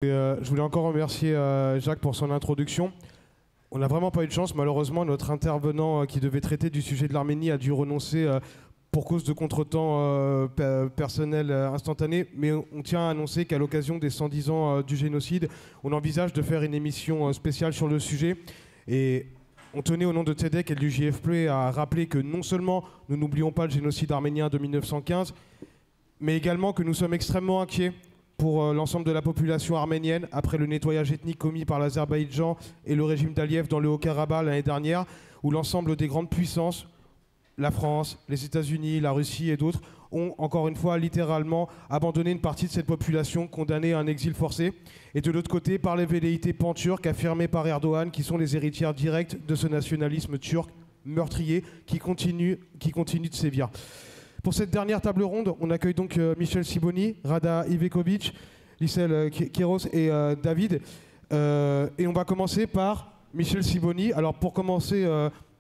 Je voulais encore remercier Jacques pour son introduction. On n'a vraiment pas eu de chance, malheureusement, notre intervenant qui devait traiter du sujet de l'Arménie a dû renoncer pour cause de contretemps personnel instantané, mais on tient à annoncer qu'à l'occasion des 110 ans du génocide, on envisage de faire une émission spéciale sur le sujet. Et on tenait au nom de TEDx et du JFP à rappeler que non seulement nous n'oublions pas le génocide arménien de 1915, mais également que nous sommes extrêmement inquiets pour l'ensemble de la population arménienne après le nettoyage ethnique commis par l'Azerbaïdjan et le régime d'Aliyev dans le Haut-Karabakh l'année dernière, où l'ensemble des grandes puissances, la France, les États-Unis, la Russie et d'autres, ont encore une fois littéralement abandonné une partie de cette population condamnée à un exil forcé. Et de l'autre côté, par les velléités pan-turques affirmées par Erdogan, qui sont les héritières directes de ce nationalisme turc meurtrier qui continue de sévir. Pour cette dernière table ronde, on accueille donc Michel Sibony, Rada Ivekovic, Lissel Kéros et David. Et on va commencer par Michel Sibony. Alors pour commencer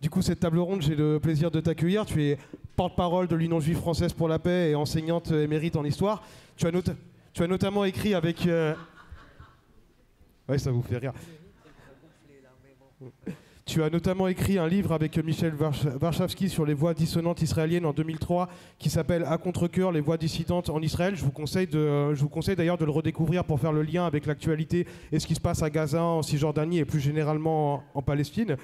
du coup cette table ronde, j'ai le plaisir de t'accueillir. Tu es porte-parole de l'Union juive française pour la paix et enseignante émérite en histoire. Tu as notamment écrit avec... Ouais, ça vous fait rire. Tu as notamment écrit un livre avec Michel Warshawski sur les voix dissonantes israéliennes en 2003 qui s'appelle À contre-cœur, les voix dissidentes en Israël. Je vous conseille d'ailleurs de le redécouvrir pour faire le lien avec l'actualité et ce qui se passe à Gaza, en Cisjordanie et plus généralement en Palestine.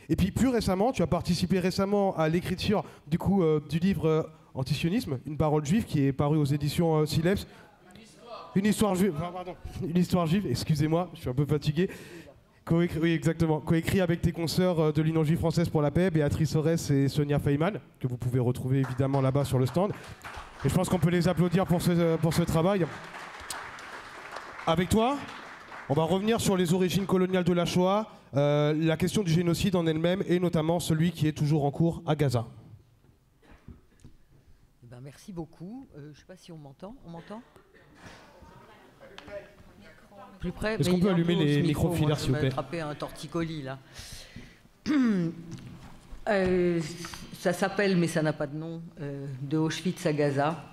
Et puis plus récemment, tu as participé récemment à l'écriture du livre Antisionisme, une parole juive qui est paru aux éditions Sileps. Une histoire juive, pardon. Une histoire juive, excusez-moi, je suis un peu fatigué. Oui, exactement. Coécrit avec tes consoeurs de l'Union juive française pour la paix, Béatrice Orès et Sonia Feynman, que vous pouvez retrouver évidemment là-bas sur le stand. Et je pense qu'on peut les applaudir pour ce travail. Avec toi, on va revenir sur les origines coloniales de la Shoah, la question du génocide en elle-même, et notamment celui qui est toujours en cours à Gaza. Merci beaucoup. Je ne sais pas si on m'entend. On m'entend ? Plus près. Est-ce qu'on peut allumer les micro-filaires, s'il vous plaît ? Je vais attraper un torticolis, là. Ça s'appelle, mais ça n'a pas de nom, de Auschwitz à Gaza.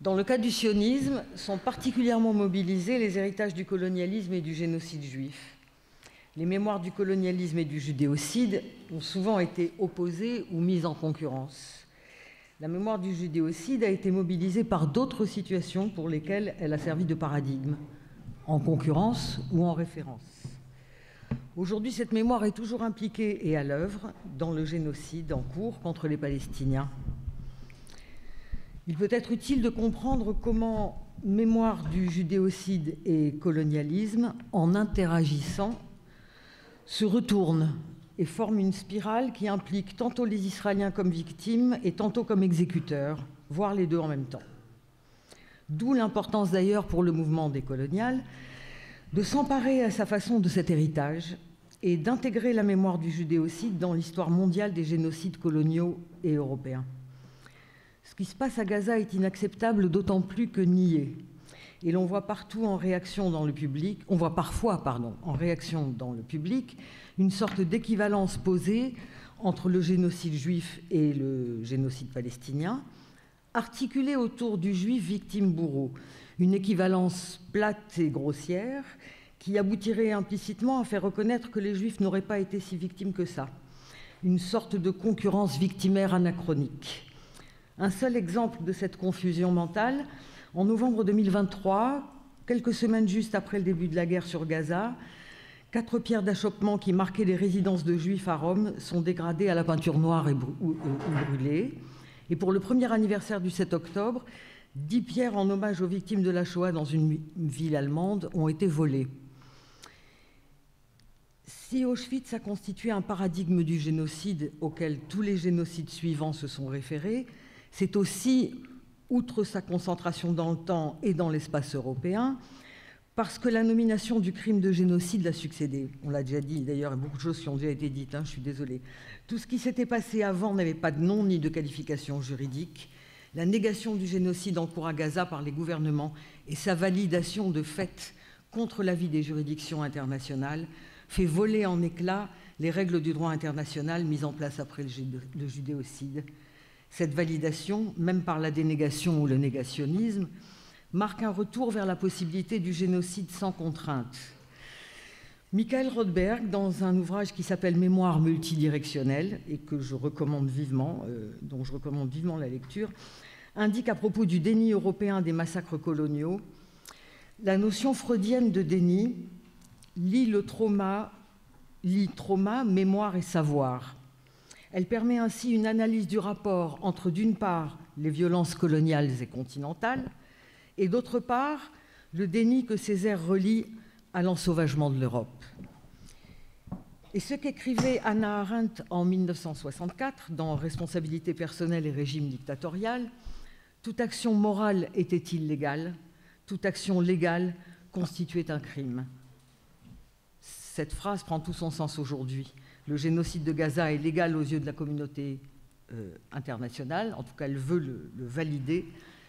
Dans le cas du sionisme, sont particulièrement mobilisés les héritages du colonialisme et du génocide juif. Les mémoires du colonialisme et du judéocide ont souvent été opposées ou mises en concurrence. La mémoire du judéocide a été mobilisée par d'autres situations pour lesquelles elle a servi de paradigme, en concurrence ou en référence. Aujourd'hui, cette mémoire est toujours impliquée et à l'œuvre dans le génocide en cours contre les Palestiniens. Il peut être utile de comprendre comment mémoire du judéocide et colonialisme, en interagissant, se retournent et forment une spirale qui implique tantôt les Israéliens comme victimes et tantôt comme exécuteurs, voire les deux en même temps. D'où l'importance d'ailleurs pour le mouvement décolonial de s'emparer à sa façon de cet héritage et d'intégrer la mémoire du judéocide dans l'histoire mondiale des génocides coloniaux et européens. Ce qui se passe à Gaza est inacceptable d'autant plus que nié. Et l'on voit partout en réaction dans le public, on voit parfois, en réaction dans le public, une sorte d'équivalence posée entre le génocide juif et le génocide palestinien, articulée autour du juif victime-bourreau, une équivalence plate et grossière qui aboutirait implicitement à faire reconnaître que les juifs n'auraient pas été si victimes que ça, une sorte de concurrence victimaire anachronique. Un seul exemple de cette confusion mentale, en novembre 2023, quelques semaines juste après le début de la guerre sur Gaza, 4 pierres d'achoppement qui marquaient les résidences de juifs à Rome sont dégradées à la peinture noire ou brûlées. Et pour le premier anniversaire du 7 octobre, 10 pierres en hommage aux victimes de la Shoah dans une ville allemande ont été volées. Si Auschwitz a constitué un paradigme du génocide auquel tous les génocides suivants se sont référés, c'est aussi, outre sa concentration dans le temps et dans l'espace européen, parce que la nomination du crime de génocide l'a succédé. On l'a déjà dit, d'ailleurs, il y a beaucoup de choses qui ont déjà été dites, je suis désolée. Tout ce qui s'était passé avant n'avait pas de nom ni de qualification juridique. La négation du génocide en cours à Gaza par les gouvernements et sa validation de fait contre l'avis des juridictions internationales fait voler en éclats les règles du droit international mises en place après le judéocide. Cette validation, même par la dénégation ou le négationnisme, marque un retour vers la possibilité du génocide sans contrainte. Michael Rothberg, dans un ouvrage qui s'appelle « Mémoire multidirectionnelle » et que je recommande vivement, dont je recommande vivement la lecture, indique à propos du déni européen des massacres coloniaux, la notion freudienne de déni lie trauma, mémoire et savoir. Elle permet ainsi une analyse du rapport entre, d'une part, les violences coloniales et continentales, et d'autre part, le déni que Césaire relie à l'ensauvagement de l'Europe. Et ce qu'écrivait Hannah Arendt en 1964 dans « Responsabilité personnelle et régime dictatorial », toute action morale était illégale, toute action légale constituait un crime. Cette phrase prend tout son sens aujourd'hui. Le génocide de Gaza est légal aux yeux de la communauté internationale, en tout cas elle veut le valider,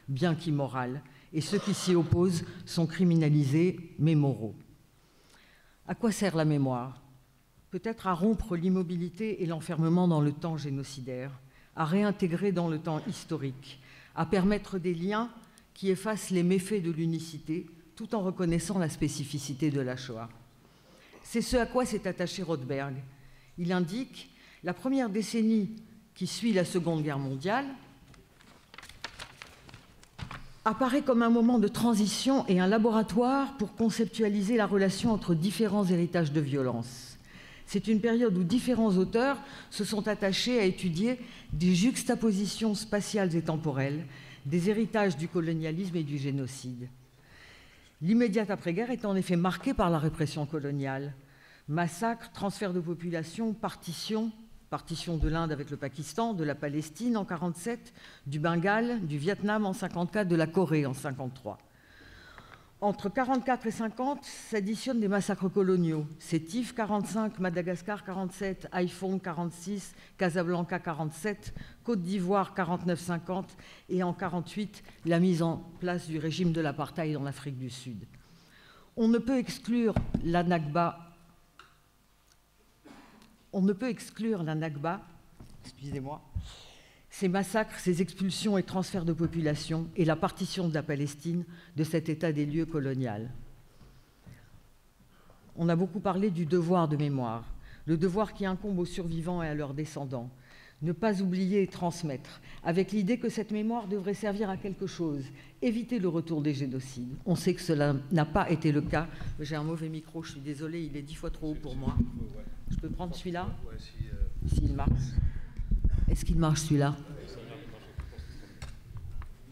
bien qu'immoral, et ceux qui s'y opposent sont criminalisés, mais moraux. À quoi sert la mémoire? Peut-être à rompre l'immobilité et l'enfermement dans le temps génocidaire, à réintégrer dans le temps historique, à permettre des liens qui effacent les méfaits de l'unicité, tout en reconnaissant la spécificité de la Shoah. C'est ce à quoi s'est attaché Rothberg. Il indique « La première décennie qui suit la Seconde Guerre mondiale apparaît comme un moment de transition et un laboratoire pour conceptualiser la relation entre différents héritages de violence. C'est une période où différents auteurs se sont attachés à étudier des juxtapositions spatiales et temporelles, des héritages du colonialisme et du génocide. L'immédiate après-guerre est en effet marquée par la répression coloniale. Massacres, transferts de population, partition de l'Inde avec le Pakistan, de la Palestine en 1947, du Bengale, du Vietnam en 1954, de la Corée en 1953. Entre 1944 et 1950 s'additionnent des massacres coloniaux. Sétif 1945, Madagascar 1947, Haiphong 1946, Casablanca 1947, Côte d'Ivoire 1949-1950 et en 1948 la mise en place du régime de l'apartheid en Afrique du Sud. On ne peut exclure la Nakba. Excusez-moi, ces massacres, ces expulsions et transferts de population et la partition de la Palestine de cet état des lieux colonial. On a beaucoup parlé du devoir de mémoire, le devoir qui incombe aux survivants et à leurs descendants. Ne pas oublier et transmettre, avec l'idée que cette mémoire devrait servir à quelque chose, éviter le retour des génocides. On sait que cela n'a pas été le cas. J'ai un mauvais micro, je suis désolée, il est 10 fois trop haut pour moi. Je peux prendre celui-là? S'il marche. Est-ce qu'il marche celui-là?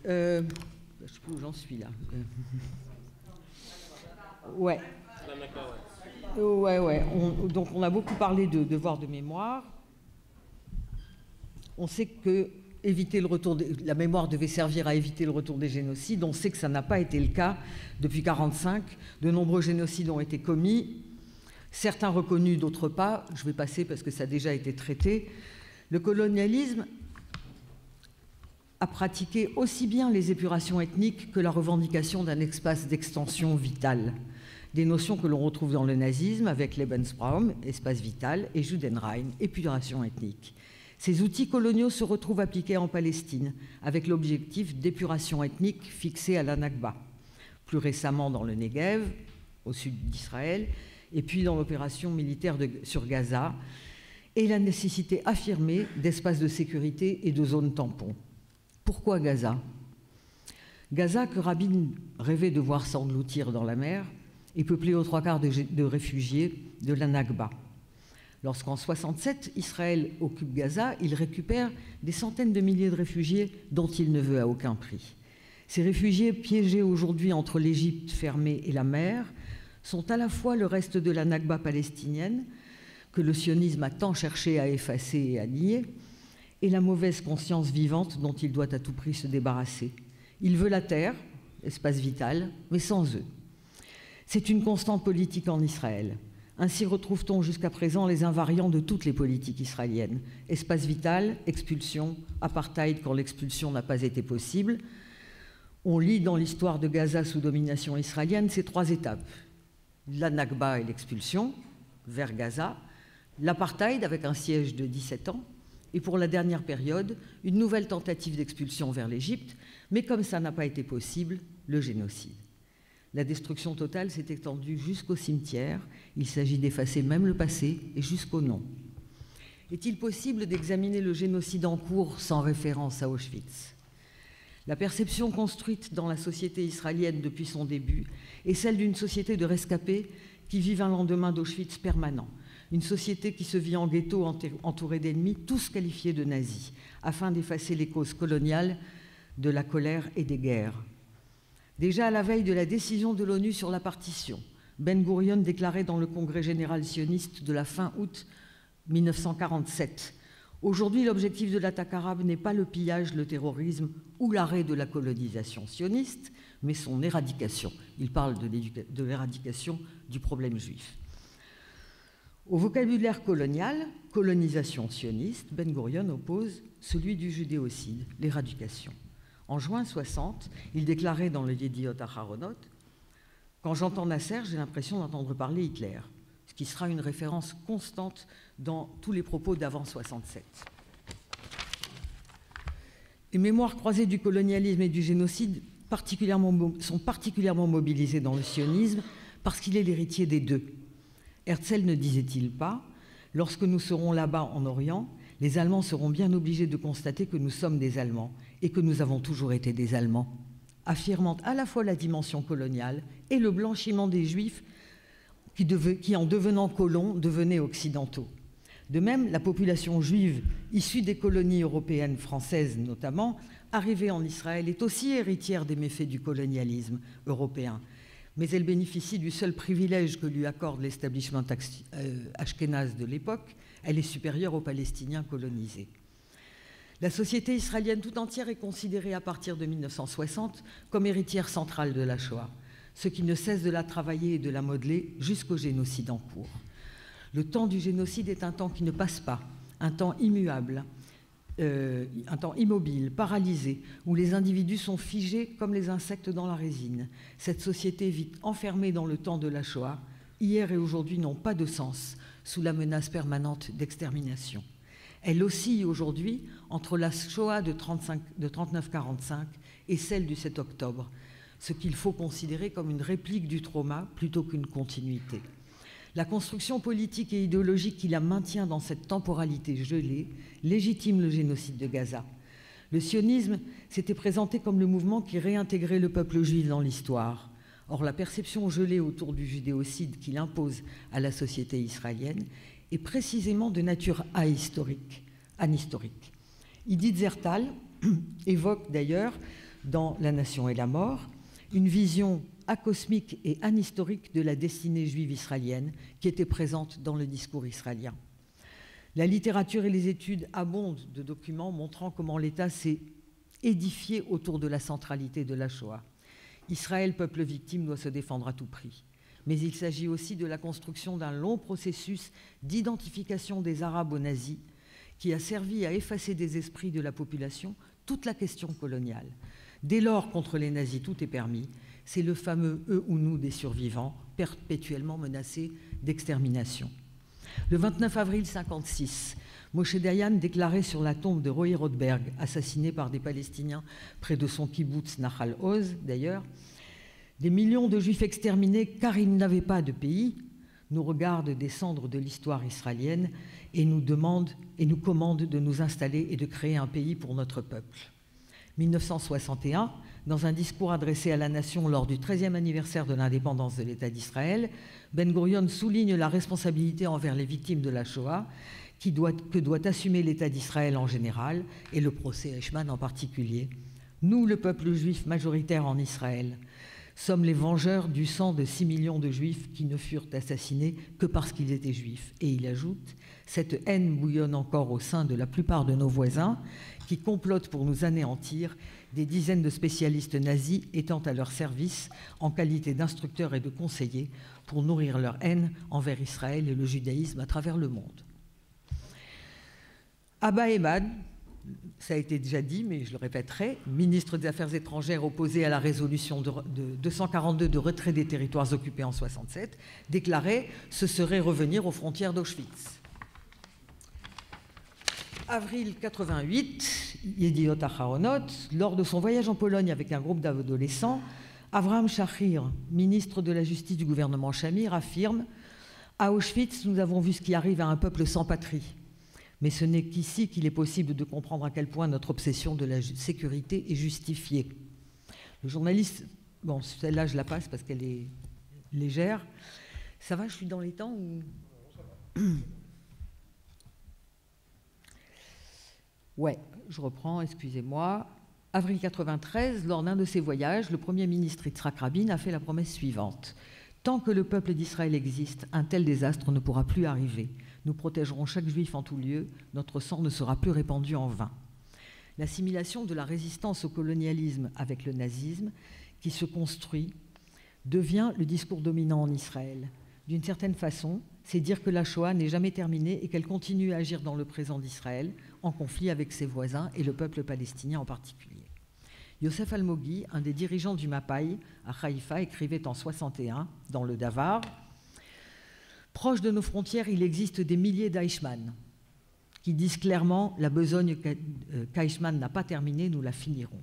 Je ne sais plus où j'en suis là. Ouais. Donc on a beaucoup parlé de devoir de mémoire. On sait que la mémoire devait servir à éviter le retour des génocides. On sait que ça n'a pas été le cas depuis 1945. De nombreux génocides ont été commis, certains reconnus, d'autres pas. Je vais passer parce que ça a déjà été traité. Le colonialisme a pratiqué aussi bien les épurations ethniques que la revendication d'un espace d'extension vitale. Des notions que l'on retrouve dans le nazisme avec Lebensraum, espace vital, et Judenrein, épuration ethnique. Ces outils coloniaux se retrouvent appliqués en Palestine, avec l'objectif d'épuration ethnique fixé à la Nakba. Plus récemment dans le Negev, au sud d'Israël, et puis dans l'opération militaire sur Gaza, et la nécessité affirmée d'espaces de sécurité et de zones tampons. Pourquoi Gaza? Gaza, que Rabin rêvait de voir s'engloutir dans la mer, est peuplée aux 3/4 de réfugiés de la Nakba. Lorsqu'en 1967, Israël occupe Gaza, il récupère des centaines de milliers de réfugiés dont il ne veut à aucun prix. Ces réfugiés, piégés aujourd'hui entre l'Égypte fermée et la mer, sont à la fois le reste de la Nakba palestinienne, que le sionisme a tant cherché à effacer et à nier, et la mauvaise conscience vivante dont il doit à tout prix se débarrasser. Il veut la terre, espace vital, mais sans eux. C'est une constante politique en Israël. Ainsi retrouve-t-on jusqu'à présent les invariants de toutes les politiques israéliennes. Espace vital, expulsion, apartheid quand l'expulsion n'a pas été possible. On lit dans l'histoire de Gaza sous domination israélienne ces 3 étapes. La Nakba et l'expulsion vers Gaza, l'apartheid avec un siège de 17 ans, et pour la dernière période, une nouvelle tentative d'expulsion vers l'Égypte, mais comme ça n'a pas été possible, le génocide. La destruction totale s'est étendue jusqu'au cimetière. Il s'agit d'effacer même le passé et jusqu'au nom. Est-il possible d'examiner le génocide en cours sans référence à Auschwitz? La perception construite dans la société israélienne depuis son début est celle d'une société de rescapés qui vivent un lendemain d'Auschwitz permanent. Une société qui se vit en ghetto entourée d'ennemis, tous qualifiés de nazis, afin d'effacer les causes coloniales de la colère et des guerres. Déjà à la veille de la décision de l'ONU sur la partition, Ben Gurion déclarait dans le Congrès général sioniste de la fin août 1947 « Aujourd'hui, l'objectif de l'attaque arabe n'est pas le pillage, le terrorisme ou l'arrêt de la colonisation sioniste, mais son éradication. » Il parle de l'éradication du problème juif. Au vocabulaire colonial, colonisation sioniste, Ben Gurion oppose celui du judéocide, l'éradication. En juin 60, il déclarait dans le Yediot Aharonot « Quand j'entends Nasser, j'ai l'impression d'entendre parler Hitler », ce qui sera une référence constante dans tous les propos d'avant 67. Les mémoires croisées du colonialisme et du génocide sont particulièrement mobilisées dans le sionisme parce qu'il est l'héritier des deux. Herzl ne disait-il pas « Lorsque nous serons là-bas en Orient, les Allemands seront bien obligés de constater que nous sommes des Allemands et que nous avons toujours été des Allemands », affirmant à la fois la dimension coloniale et le blanchiment des Juifs qui, en devenant colons, devenaient occidentaux. De même, la population juive, issue des colonies européennes, françaises notamment, arrivée en Israël, est aussi héritière des méfaits du colonialisme européen. Mais elle bénéficie du seul privilège que lui accorde l'establishment ashkénaze de l'époque. Elle est supérieure aux Palestiniens colonisés. La société israélienne tout entière est considérée à partir de 1960 comme héritière centrale de la Shoah, ce qui ne cesse de la travailler et de la modeler jusqu'au génocide en cours. Le temps du génocide est un temps qui ne passe pas, un temps immuable, un temps immobile, paralysé, où les individus sont figés comme les insectes dans la résine. Cette société vit enfermée dans le temps de la Shoah. Hier et aujourd'hui n'ont pas de sens sous la menace permanente d'extermination. Elle oscille aujourd'hui entre la Shoah de 39-45 et celle du 7 octobre, ce qu'il faut considérer comme une réplique du trauma plutôt qu'une continuité. La construction politique et idéologique qui la maintient dans cette temporalité gelée légitime le génocide de Gaza. Le sionisme s'était présenté comme le mouvement qui réintégrait le peuple juif dans l'histoire. Or, la perception gelée autour du judéocide qu'il impose à la société israélienne est précisément de nature ahistorique. Edith Zertal évoque d'ailleurs dans La Nation et la mort une vision acosmique et anhistorique de la destinée juive israélienne qui était présente dans le discours israélien. La littérature et les études abondent de documents montrant comment l'État s'est édifié autour de la centralité de la Shoah. Israël, peuple victime, doit se défendre à tout prix. Mais il s'agit aussi de la construction d'un long processus d'identification des Arabes aux nazis qui a servi à effacer des esprits de la population toute la question coloniale. Dès lors, contre les nazis, tout est permis. C'est le fameux « eux ou nous » des survivants, perpétuellement menacés d'extermination. Le 29 avril 1956, Moshe Dayan déclarait sur la tombe de Roy Rothberg, assassiné par des Palestiniens près de son kibboutz Nahal Oz, d'ailleurs, « Des millions de Juifs exterminés car ils n'avaient pas de pays nous regardent des cendres de l'histoire israélienne et nous commandent de nous installer et de créer un pays pour notre peuple. » 1961, dans un discours adressé à la nation lors du 13e anniversaire de l'indépendance de l'État d'Israël, Ben Gurion souligne la responsabilité envers les victimes de la Shoah que doit assumer l'État d'Israël en général et le procès Eichmann en particulier. Nous, le peuple juif majoritaire en Israël, sommes les vengeurs du sang de 6 millions de juifs qui ne furent assassinés que parce qu'ils étaient juifs. Et il ajoute, cette haine bouillonne encore au sein de la plupart de nos voisins qui complotent pour nous anéantir, des dizaines de spécialistes nazis étant à leur service en qualité d'instructeurs et de conseillers pour nourrir leur haine envers Israël et le judaïsme à travers le monde. Abba Eban, ça a été déjà dit, mais je le répéterai, ministre des Affaires étrangères opposé à la résolution de 242 de retrait des territoires occupés en 1967, déclarait « ce serait revenir aux frontières d'Auschwitz ». Avril 88, Yediot Aharonot, lors de son voyage en Pologne avec un groupe d'adolescents, Avraham Shachir, ministre de la Justice du gouvernement Shamir, affirme « À Auschwitz, nous avons vu ce qui arrive à un peuple sans patrie. Mais ce n'est qu'ici qu'il est possible de comprendre à quel point notre obsession de la sécurité est justifiée. » Le journaliste, bon, celle-là je la passe parce qu'elle est légère. Ça va, je suis dans les temps ou... Ouais, je reprends, excusez-moi. Avril 93, lors d'un de ses voyages, le Premier ministre Yitzhak Rabin a fait la promesse suivante. Tant que le peuple d'Israël existe, un tel désastre ne pourra plus arriver. Nous protégerons chaque juif en tout lieu, notre sang ne sera plus répandu en vain. L'assimilation de la résistance au colonialisme avec le nazisme, qui se construit, devient le discours dominant en Israël. D'une certaine façon, c'est dire que la Shoah n'est jamais terminée et qu'elle continue à agir dans le présent d'Israël, en conflit avec ses voisins et le peuple palestinien en particulier. Yosef Almoghi, un des dirigeants du Mapai à Haïfa, écrivait en 1961 dans le Davar « Proche de nos frontières, il existe des milliers d'Eichmann qui disent clairement « La besogne qu'Eichmann n'a pas terminée, nous la finirons.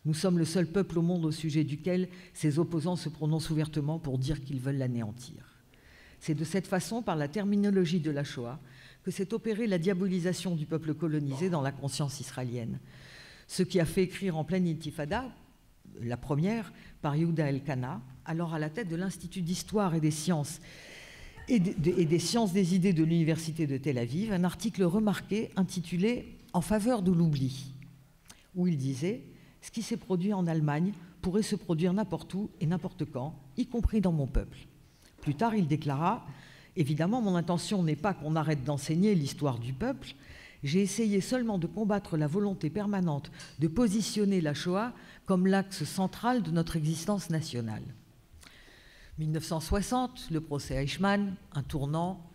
Nous sommes le seul peuple au monde au sujet duquel ses opposants se prononcent ouvertement pour dire qu'ils veulent l'anéantir. » C'est de cette façon, par la terminologie de la Shoah, que s'est opérée la diabolisation du peuple colonisé dans la conscience israélienne. Ce qui a fait écrire en pleine intifada, la première, par Yehuda Elkana, alors à la tête de l'Institut d'histoire et des sciences et des sciences des idées de l'Université de Tel Aviv, un article remarqué intitulé « En faveur de l'oubli », où il disait « Ce qui s'est produit en Allemagne pourrait se produire n'importe où et n'importe quand, y compris dans mon peuple. » Plus tard, il déclara « Évidemment, mon intention n'est pas qu'on arrête d'enseigner l'histoire du peuple. J'ai essayé seulement de combattre la volonté permanente de positionner la Shoah comme l'axe central de notre existence nationale. » 1960, le procès Eichmann, un tournant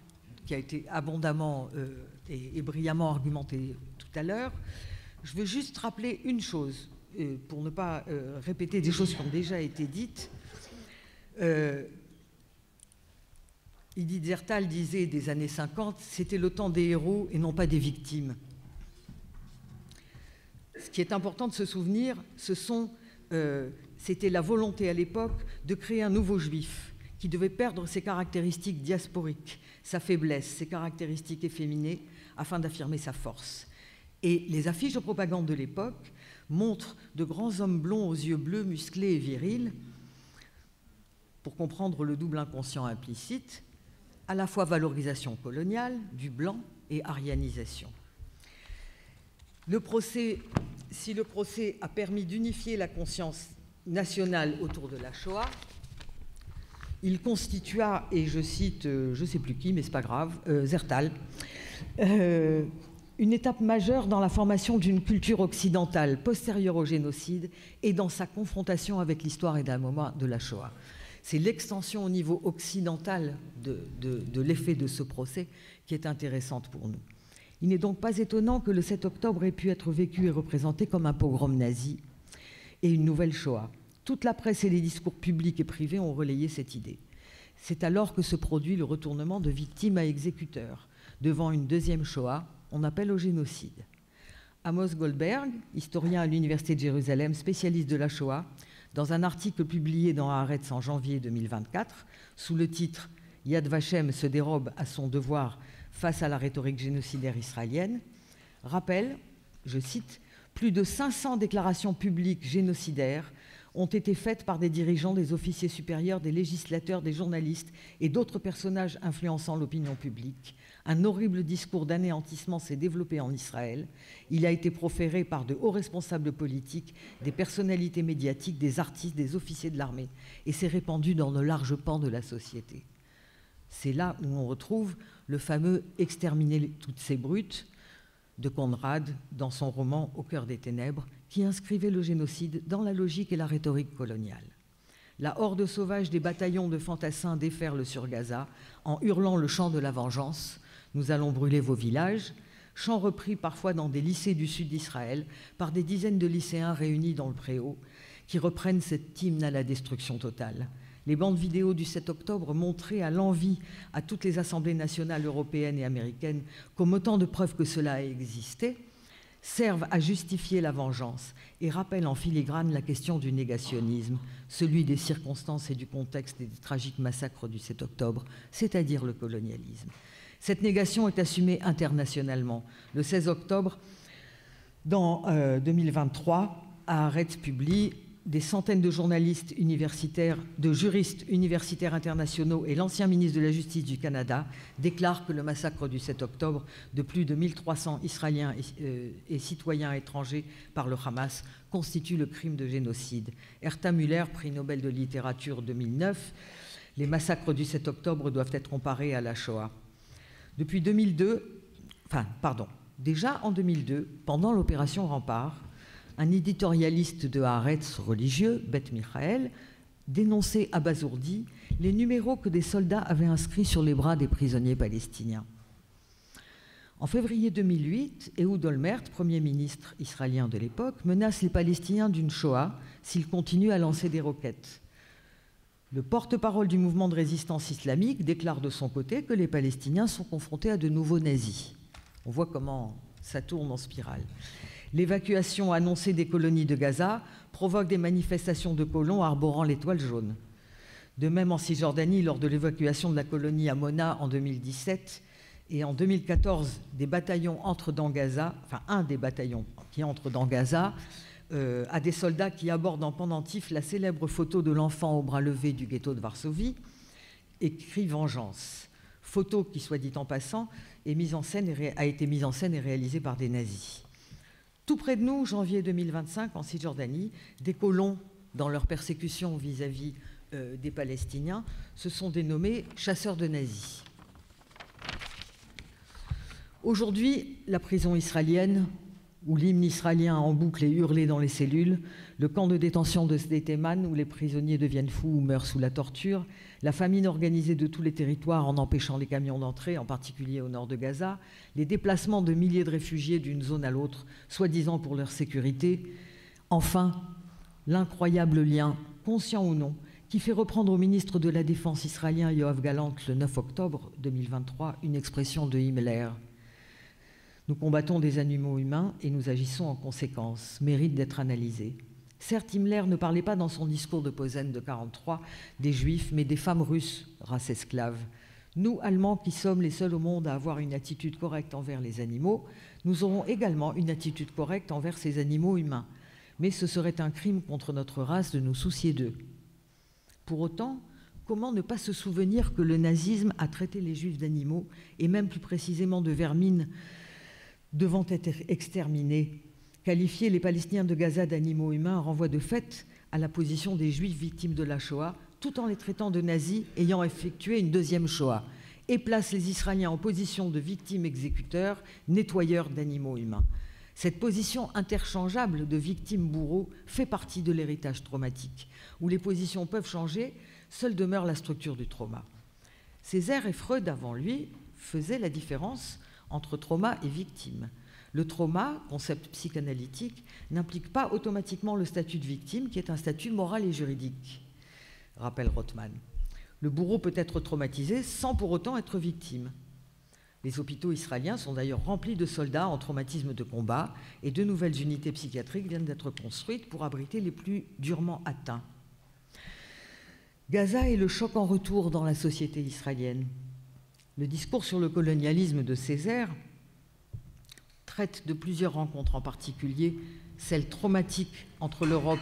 qui a été abondamment et brillamment argumenté tout à l'heure. Je veux juste rappeler une chose, pour ne pas répéter des choses qui ont déjà été dites. Edith Zertal disait des années 50, c'était le temps des héros et non pas des victimes. Ce qui est important de se souvenir, c'était la volonté à l'époque de créer un nouveau juif qui devait perdre ses caractéristiques diasporiques, sa faiblesse, ses caractéristiques efféminées, afin d'affirmer sa force. Et les affiches de propagande de l'époque montrent de grands hommes blonds aux yeux bleus, musclés et virils, pour comprendre le double inconscient implicite, à la fois valorisation coloniale du blanc et aryanisation. Si le procès a permis d'unifier la conscience nationale autour de la Shoah, il constitua, et je cite, je ne sais plus qui, mais ce n'est pas grave, Zertal, une étape majeure dans la formation d'une culture occidentale postérieure au génocide et dans sa confrontation avec l'histoire et d'un moment de la Shoah. C'est l'extension au niveau occidental de l'effet de ce procès qui est intéressante pour nous. Il n'est donc pas étonnant que le 7 octobre ait pu être vécu et représenté comme un pogrom nazi et une nouvelle Shoah. Toute la presse et les discours publics et privés ont relayé cette idée. C'est alors que se produit le retournement de victimes à exécuteurs. Devant une deuxième Shoah, on appelle au génocide. Amos Goldberg, historien à l'Université de Jérusalem, spécialiste de la Shoah, dans un article publié dans Haaretz en janvier 2024, sous le titre « Yad Vashem se dérobe à son devoir face à la rhétorique génocidaire israélienne », rappelle, je cite, « Plus de 500 déclarations publiques génocidaires ont été faites par des dirigeants, des officiers supérieurs, des législateurs, des journalistes et d'autres personnages influençant l'opinion publique. Un horrible discours d'anéantissement s'est développé en Israël. Il a été proféré par de hauts responsables politiques, des personnalités médiatiques, des artistes, des officiers de l'armée, et s'est répandu dans de larges pans de la société. » C'est là où on retrouve le fameux « Exterminer toutes ces brutes » de Conrad dans son roman « Au cœur des ténèbres », qui inscrivait le génocide dans la logique et la rhétorique coloniale. La horde sauvage des bataillons de fantassins déferle sur Gaza en hurlant le chant de la vengeance. Nous allons brûler vos villages, chant repris parfois dans des lycées du sud d'Israël par des dizaines de lycéens réunis dans le Préau qui reprennent cet hymne à la destruction totale. Les bandes vidéo du 7 octobre montraient à l'envi à toutes les assemblées nationales européennes et américaines comme autant de preuves que cela a existé, servent à justifier la vengeance et rappellent en filigrane la question du négationnisme, celui des circonstances et du contexte des tragiques massacres du 7 octobre, c'est-à-dire le colonialisme. Cette négation est assumée internationalement. Le 16 octobre, dans 2023, Haaretz publie des centaines de journalistes universitaires, de juristes universitaires internationaux et l'ancien ministre de la Justice du Canada déclarent que le massacre du 7 octobre de plus de 1300 Israéliens et citoyens étrangers par le Hamas constitue le crime de génocide. Herta Müller, prix Nobel de littérature 2009, les massacres du 7 octobre doivent être comparés à la Shoah. Déjà en 2002, pendant l'opération Rempart, un éditorialiste de Haaretz religieux, Beth Michael, dénonçait abasourdi les numéros que des soldats avaient inscrits sur les bras des prisonniers palestiniens. En février 2008, Ehud Olmert, Premier ministre israélien de l'époque, menace les Palestiniens d'une Shoah s'ils continuent à lancer des roquettes. Le porte-parole du mouvement de résistance islamique déclare de son côté que les Palestiniens sont confrontés à de nouveaux nazis. On voit comment ça tourne en spirale. L'évacuation annoncée des colonies de Gaza provoque des manifestations de colons arborant l'étoile jaune. De même en Cisjordanie, lors de l'évacuation de la colonie à Mona en 2017 et en 2014, des bataillons entrent dans Gaza, enfin un des bataillons qui entre dans Gaza, à des soldats qui abordent en pendentif la célèbre photo de l'enfant au bras levé du ghetto de Varsovie et crie vengeance. Photo qui, soit dit en passant, a été mise en scène et réalisée par des nazis. Tout près de nous, janvier 2025, en Cisjordanie, des colons, dans leur persécution vis-à-vis des Palestiniens, se sont dénommés chasseurs de nazis. Aujourd'hui, la prison israélienne, où l'hymne israélien en boucle est hurlé dans les cellules, le camp de détention de Sde-Teman, où les prisonniers deviennent fous ou meurent sous la torture, la famine organisée de tous les territoires en empêchant les camions d'entrée, en particulier au nord de Gaza, les déplacements de milliers de réfugiés d'une zone à l'autre, soi-disant pour leur sécurité, enfin, l'incroyable lien, conscient ou non, qui fait reprendre au ministre de la Défense israélien Yoav Gallant le 9 octobre 2023 une expression de Himmler. Nous combattons des animaux humains et nous agissons en conséquence, mérite d'être analysé. Certes, Himmler ne parlait pas dans son discours de Posen de 1943 des Juifs, mais des femmes russes, race esclave. Nous, Allemands, qui sommes les seuls au monde à avoir une attitude correcte envers les animaux, nous aurons également une attitude correcte envers ces animaux humains. Mais ce serait un crime contre notre race de nous soucier d'eux. Pour autant, comment ne pas se souvenir que le nazisme a traité les Juifs d'animaux, et même plus précisément de vermines, devant être exterminés. Qualifier les Palestiniens de Gaza d'animaux humains renvoie de fait à la position des Juifs victimes de la Shoah, tout en les traitant de nazis ayant effectué une deuxième Shoah, et place les Israéliens en position de victimes exécuteurs, nettoyeurs d'animaux humains. Cette position interchangeable de victime-bourreau fait partie de l'héritage traumatique, où les positions peuvent changer, seule demeure la structure du trauma. Césaire et Freud, avant lui, faisaient la différence entre trauma et victime. Le trauma, concept psychanalytique, n'implique pas automatiquement le statut de victime, qui est un statut moral et juridique, rappelle Rothman. Le bourreau peut être traumatisé sans pour autant être victime. Les hôpitaux israéliens sont d'ailleurs remplis de soldats en traumatisme de combat et de nouvelles unités psychiatriques viennent d'être construites pour abriter les plus durement atteints. Gaza est le choc en retour dans la société israélienne. Le discours sur le colonialisme de Césaire traite de plusieurs rencontres, en particulier celle traumatique entre l'Europe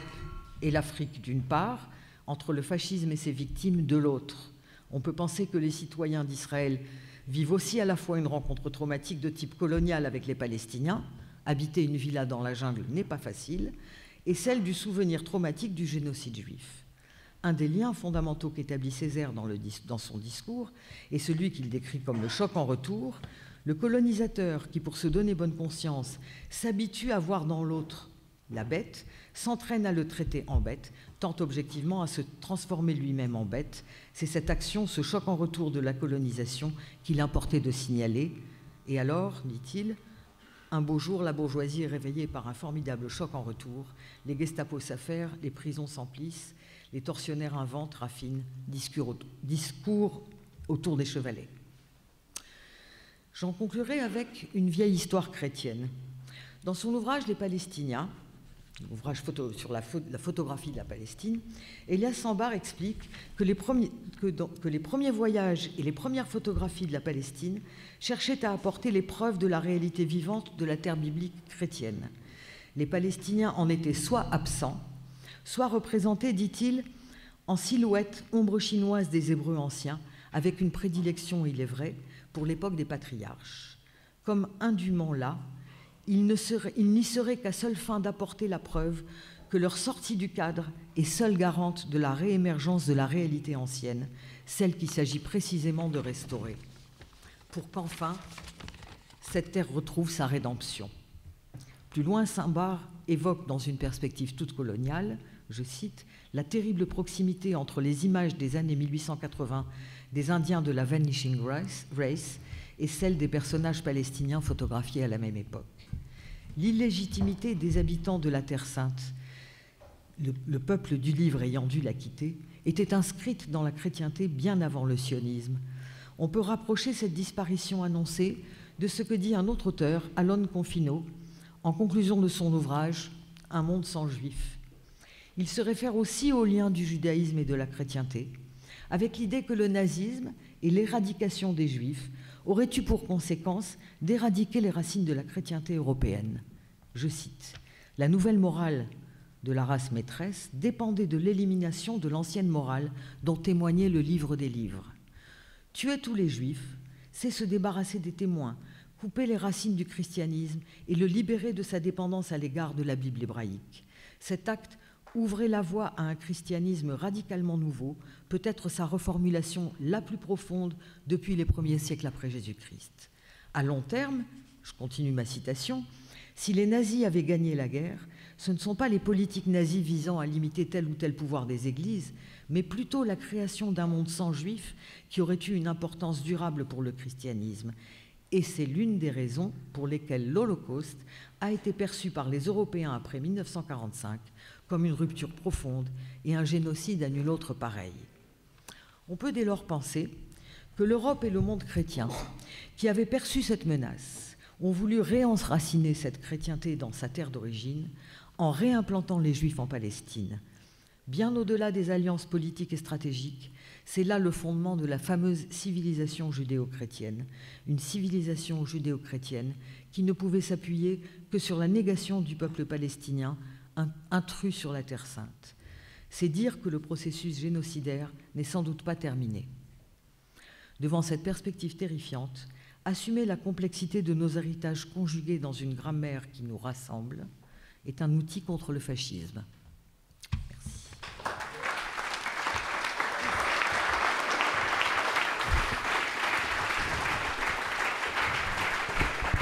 et l'Afrique d'une part, entre le fascisme et ses victimes de l'autre. On peut penser que les citoyens d'Israël vivent aussi à la fois une rencontre traumatique de type colonial avec les Palestiniens, habiter une villa dans la jungle n'est pas facile, et celle du souvenir traumatique du génocide juif. Un des liens fondamentaux qu'établit Césaire dans son discours est celui qu'il décrit comme le choc en retour, le colonisateur qui, pour se donner bonne conscience, s'habitue à voir dans l'autre la bête, s'entraîne à le traiter en bête, tente objectivement à se transformer lui-même en bête. C'est cette action, ce choc en retour de la colonisation qu'il importait de signaler. Et alors, dit-il, un beau jour, la bourgeoisie est réveillée par un formidable choc en retour. Les Gestapo s'affairent, les prisons s'emplissent, les tortionnaires inventent, raffinent, discours autour des chevalets. J'en conclurai avec une vieille histoire chrétienne. Dans son ouvrage « Les Palestiniens », ouvrage sur la photographie de la Palestine, Elias Sambar explique que les premiers voyages et les premières photographies de la Palestine cherchaient à apporter les preuves de la réalité vivante de la terre biblique chrétienne. Les Palestiniens en étaient soit absents, soit représentés, dit-il, en silhouette ombre chinoise des Hébreux anciens, avec une prédilection, il est vrai, pour l'époque des patriarches. Comme indûment là, il n'y serait qu'à seule fin d'apporter la preuve que leur sortie du cadre est seule garante de la réémergence de la réalité ancienne, celle qu'il s'agit précisément de restaurer, pour qu'enfin cette terre retrouve sa rédemption. Plus loin, Sambar évoque dans une perspective toute coloniale, je cite, « la terrible proximité entre les images des années 1880 des Indiens de la Vanishing Race et celles des personnages palestiniens photographiés à la même époque. L'illégitimité des habitants de la Terre Sainte, le peuple du livre ayant dû la quitter, était inscrite dans la chrétienté bien avant le sionisme. On peut rapprocher cette disparition annoncée de ce que dit un autre auteur, Alon Confino, en conclusion de son ouvrage « Un monde sans juifs ». Il se réfère aussi au lien du judaïsme et de la chrétienté, avec l'idée que le nazisme et l'éradication des juifs auraient eu pour conséquence d'éradiquer les racines de la chrétienté européenne. Je cite, « La nouvelle morale de la race maîtresse dépendait de l'élimination de l'ancienne morale dont témoignait le livre des livres. Tuer tous les juifs, c'est se débarrasser des témoins, couper les racines du christianisme et le libérer de sa dépendance à l'égard de la Bible hébraïque. Cet acte ouvrait la voie à un christianisme radicalement nouveau, peut-être sa reformulation la plus profonde depuis les premiers siècles après Jésus-Christ. À long terme, je continue ma citation, si les nazis avaient gagné la guerre, ce ne sont pas les politiques nazies visant à limiter tel ou tel pouvoir des églises, mais plutôt la création d'un monde sans juifs qui aurait eu une importance durable pour le christianisme. Et c'est l'une des raisons pour lesquelles l'Holocauste a été perçu par les Européens après 1945 comme une rupture profonde et un génocide à nul autre pareil. On peut dès lors penser que l'Europe et le monde chrétien, qui avaient perçu cette menace, ont voulu réenraciner cette chrétienté dans sa terre d'origine en réimplantant les Juifs en Palestine. Bien au-delà des alliances politiques et stratégiques, c'est là le fondement de la fameuse civilisation judéo-chrétienne, une civilisation judéo-chrétienne qui ne pouvait s'appuyer que sur la négation du peuple palestinien, intrus sur la Terre Sainte. C'est dire que le processus génocidaire n'est sans doute pas terminé. Devant cette perspective terrifiante, assumer la complexité de nos héritages conjugués dans une grammaire qui nous rassemble est un outil contre le fascisme. Merci.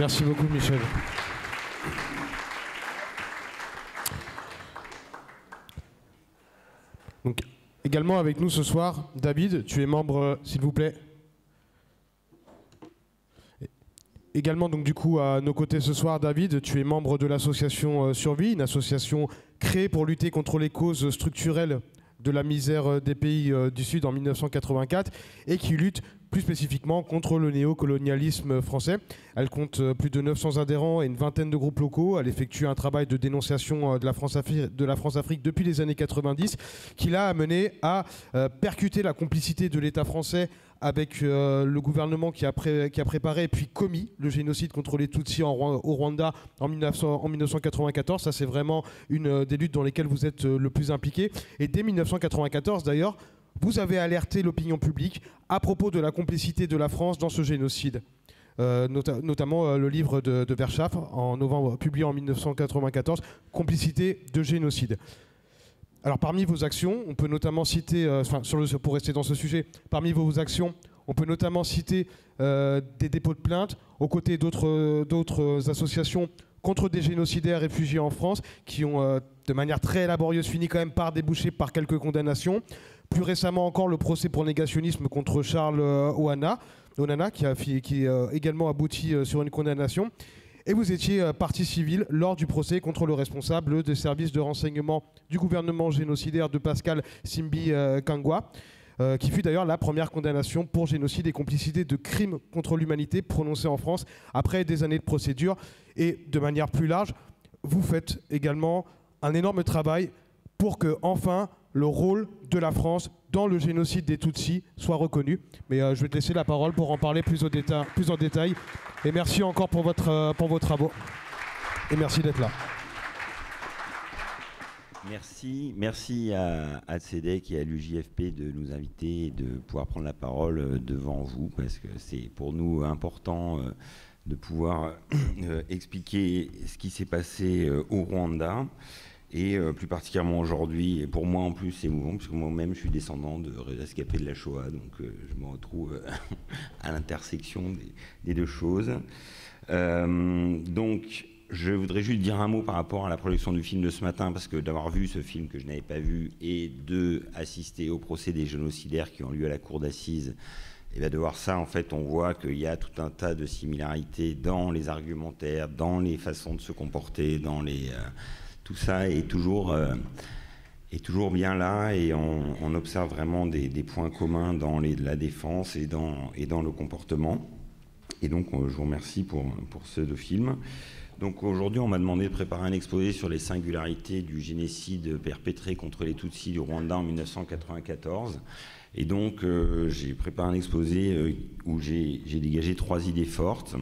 Merci beaucoup, Michel. Donc, également avec nous ce soir, David, tu es membre, s'il vous plaît. Également, donc du coup, à nos côtés ce soir, David, tu es membre de l'association Survie, une association créée pour lutter contre les causes structurelles de la misère des pays du Sud en 1984 et qui lutte plus spécifiquement contre le néocolonialisme français. Elle compte plus de 900 adhérents et une vingtaine de groupes locaux. Elle effectue un travail de dénonciation de la France-Afrique depuis les années 90 qui l'a amené à percuter la complicité de l'État français avec le gouvernement qui a préparé et puis commis le génocide contre les Tutsis au Rwanda en 1994. Ça, c'est vraiment une des luttes dans lesquelles vous êtes le plus impliqué. Et dès 1994, d'ailleurs, vous avez alerté l'opinion publique à propos de la complicité de la France dans ce génocide. Notamment le livre de Verschaff, en novembre, publié en 1994, « Complicité de génocide ». Alors parmi vos actions, on peut notamment citer, pour rester dans ce sujet, parmi vos actions, on peut notamment citer des dépôts de plainte aux côtés d'autres associations contre des génocidaires réfugiés en France qui ont, de manière très laborieuse, fini quand même par déboucher par quelques condamnations. Plus récemment encore, le procès pour négationnisme contre Charles Onana qui a également abouti sur une condamnation. Et vous étiez partie civile lors du procès contre le responsable des services de renseignement du gouvernement génocidaire de Pascal Simbi Kangwa. qui fut d'ailleurs la première condamnation pour génocide et complicité de crimes contre l'humanité prononcée en France après des années de procédure. Et de manière plus large, vous faites également un énorme travail pour que, enfin, le rôle de la France dans le génocide des Tutsis soit reconnu. Mais je vais te laisser la parole pour en parler plus en détail. Et merci encore pour vos travaux. Et merci d'être là. Merci à CEDEC et à l'UJFP de nous inviter et de pouvoir prendre la parole devant vous, parce que c'est pour nous important de pouvoir expliquer ce qui s'est passé au Rwanda. Et plus particulièrement aujourd'hui, et pour moi en plus c'est émouvant, parce que moi-même je suis descendant de rescapés de la Shoah, donc je me retrouve à l'intersection des deux choses. Donc je voudrais juste dire un mot par rapport à la projection du film de ce matin, parce que d'avoir vu ce film que je n'avais pas vu, et d'assister au procès des génocidaires qui ont lieu à la cour d'assises, et bien de voir ça, en fait, on voit qu'il y a tout un tas de similarités dans les argumentaires, dans les façons de se comporter, dans les... tout ça est toujours bien là, et on observe vraiment des points communs dans la défense et dans le comportement. Et donc, je vous remercie pour ce film. Donc aujourd'hui, on m'a demandé de préparer un exposé sur les singularités du génocide perpétré contre les Tutsis du Rwanda en 1994. Et donc, j'ai préparé un exposé où j'ai dégagé 3 idées fortes.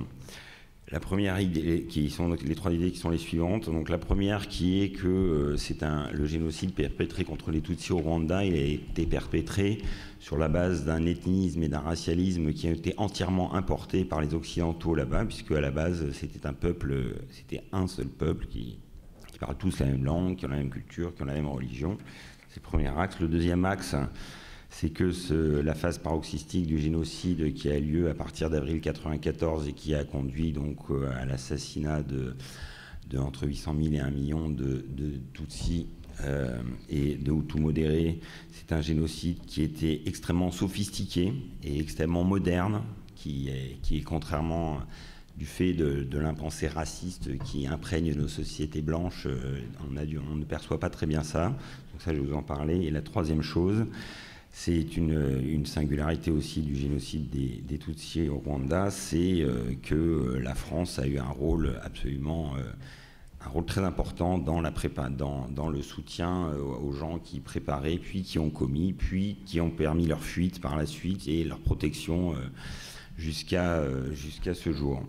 La première idée, donc les 3 idées qui sont les suivantes. Donc la première qui est que le génocide perpétré contre les Tutsis au Rwanda, il a été perpétré sur la base d'un ethnisme et d'un racialisme qui a été entièrement importé par les Occidentaux là-bas, puisque à la base c'était un seul peuple qui parle tous la même langue, qui ont la même culture, qui ont la même religion. C'est le premier axe. Le deuxième axe, c'est que la phase paroxystique du génocide qui a lieu à partir d'avril 1994 et qui a conduit donc à l'assassinat de entre 800 000 et 1 million de Tutsis et de Hutus modérés, c'est un génocide qui était extrêmement sophistiqué et extrêmement moderne, qui est contrairement du fait de l'impensé raciste qui imprègne nos sociétés blanches, on ne perçoit pas très bien ça. Donc ça, je vais vous en parler. Et la troisième chose, c'est une singularité aussi du génocide des Tutsis au Rwanda, c'est que la France a eu un rôle très important dans le soutien aux gens qui préparaient, puis qui ont commis, puis qui ont permis leur fuite par la suite et leur protection jusqu'à ce jour.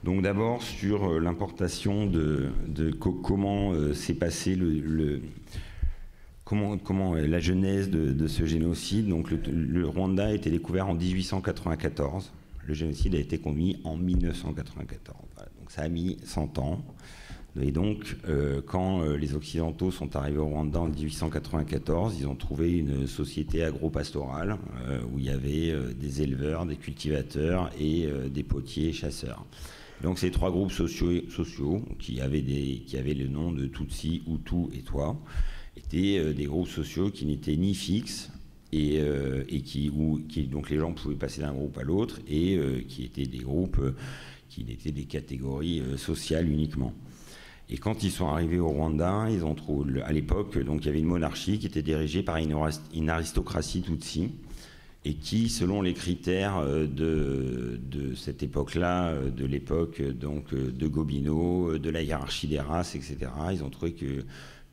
Donc d'abord sur l'importation de comment s'est passé comment la genèse de ce génocide. Donc le Rwanda a été découvert en 1894. Le génocide a été commis en 1994. Voilà, donc ça a mis 100 ans. Et donc, quand les Occidentaux sont arrivés au Rwanda en 1894, ils ont trouvé une société agro-pastorale où il y avait des éleveurs, des cultivateurs et des potiers et chasseurs. Donc ces 3 groupes sociaux qui avaient le nom de Tutsi, Hutu et Twa, étaient des groupes sociaux qui n'étaient ni fixes et donc les gens pouvaient passer d'un groupe à l'autre et qui étaient des groupes qui étaient des catégories sociales uniquement. Et quand ils sont arrivés au Rwanda, ils ont trouvé, à l'époque, donc il y avait une monarchie qui était dirigée par une aristocratie Tutsi et qui, selon les critères de cette époque-là, de l'époque donc de Gobineau, de la hiérarchie des races, etc., ils ont trouvé que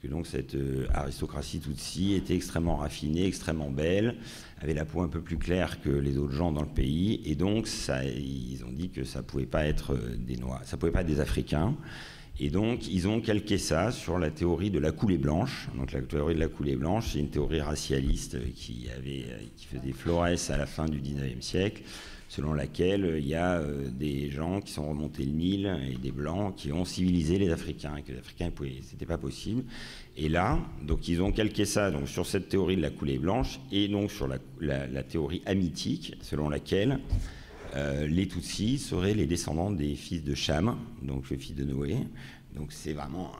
donc cette aristocratie Tutsi était extrêmement raffinée, extrêmement belle, avait la peau un peu plus claire que les autres gens dans le pays, et donc ils ont dit que ça pouvait pas être des Noirs, ça pouvait pas être des Africains. Et donc, ils ont calqué ça sur la théorie de la coulée blanche. Donc, la théorie de la coulée blanche, c'est une théorie racialiste qui faisait florès à la fin du 19e siècle, selon laquelle il y a des gens qui sont remontés le Nil et des Blancs qui ont civilisé les Africains, et que les Africains, c'était pas possible. Et là, donc, ils ont calqué ça donc, sur cette théorie de la coulée blanche et donc sur la théorie hamitique, selon laquelle les Tutsis seraient les descendants des fils de Cham, donc le fils de Noé. Donc c'est vraiment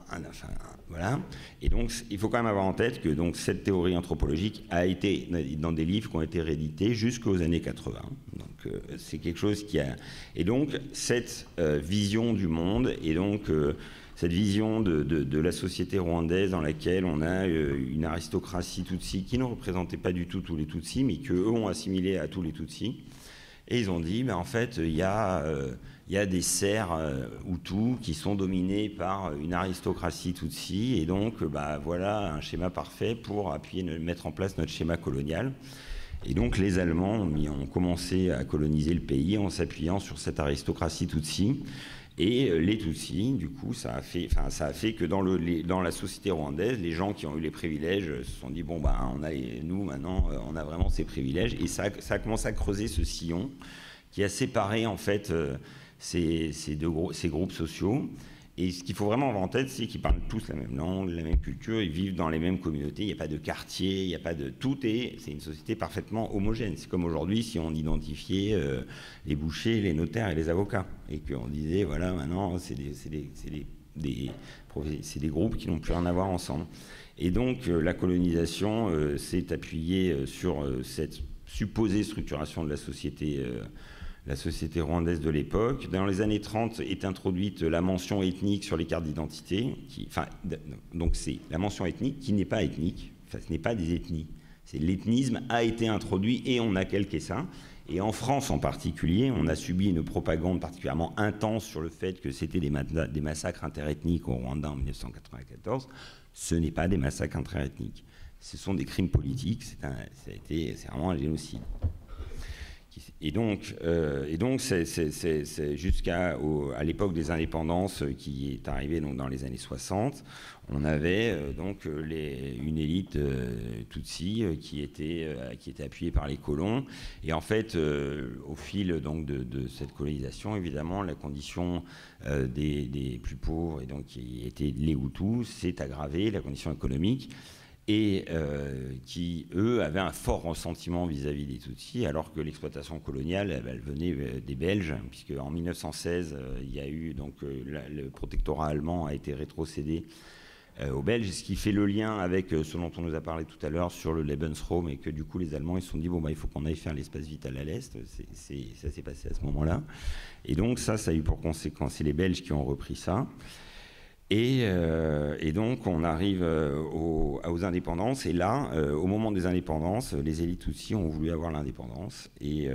voilà. Et donc il faut quand même avoir en tête que donc cette théorie anthropologique a été dans des livres qui ont été réédités jusqu'aux années 80. Donc c'est quelque chose qui a. Et donc cette vision du monde et donc cette vision de la société rwandaise dans laquelle on a une aristocratie Tutsi qui ne représentait pas du tout tous les Tutsis, mais qu'eux ont assimilé à tous les Tutsis. Et ils ont dit, en fait, il y a des serfs Hutus qui sont dominés par une aristocratie Tutsi, et donc voilà un schéma parfait pour mettre en place notre schéma colonial. Et donc les Allemands ont commencé à coloniser le pays en s'appuyant sur cette aristocratie Tutsi. Et les Tutsis, du coup, ça a fait que dans la société rwandaise, les gens qui ont eu les privilèges se sont dit, nous, maintenant, on a vraiment ces privilèges. Et ça a commencé à creuser ce sillon qui a séparé, en fait, ces groupes sociaux. Et ce qu'il faut vraiment avoir en tête, c'est qu'ils parlent tous la même langue, la même culture, ils vivent dans les mêmes communautés, il n'y a pas de quartier, il n'y a pas de... c'est une société parfaitement homogène. C'est comme aujourd'hui si on identifiait les bouchers, les notaires et les avocats. Et qu'on disait, voilà, maintenant, c'est des groupes qui n'ont plus rien à voir ensemble. Et donc, la colonisation s'est appuyée sur cette supposée structuration de la société rwandaise de l'époque. Dans les années 30 est introduite la mention ethnique sur les cartes d'identité. Donc c'est la mention ethnique qui n'est pas ethnique. Enfin, ce n'est pas des ethnies. L'ethnisme a été introduit et on a calqué ça. Et en France en particulier, on a subi une propagande particulièrement intense sur le fait que c'était des massacres interethniques au Rwanda en 1994. Ce n'est pas des massacres interethniques. Ce sont des crimes politiques. C'est vraiment un génocide. Et donc c'est jusqu'à l'époque des indépendances qui est arrivée donc dans les années 60, on avait une élite Tutsi qui était appuyée par les colons. Et en fait, au fil donc de cette colonisation, évidemment, la condition des plus pauvres et donc qui étaient les Hutus s'est aggravée, la condition économique. Et qui, eux, avaient un fort ressentiment vis-à-vis des Tutsis, alors que l'exploitation coloniale, elle venait des Belges, puisque en 1916, il y a eu donc le protectorat allemand a été rétrocédé aux Belges, ce qui fait le lien avec ce dont on nous a parlé tout à l'heure sur le Lebensraum, et que du coup les Allemands ils se sont dit il faut qu'on aille faire l'espace vital à l'est. Ça s'est passé à ce moment-là, et donc ça a eu pour conséquence, c'est les Belges qui ont repris ça. Et donc on arrive aux indépendances, et là, au moment des indépendances, les élites Tutsis ont voulu avoir l'indépendance, et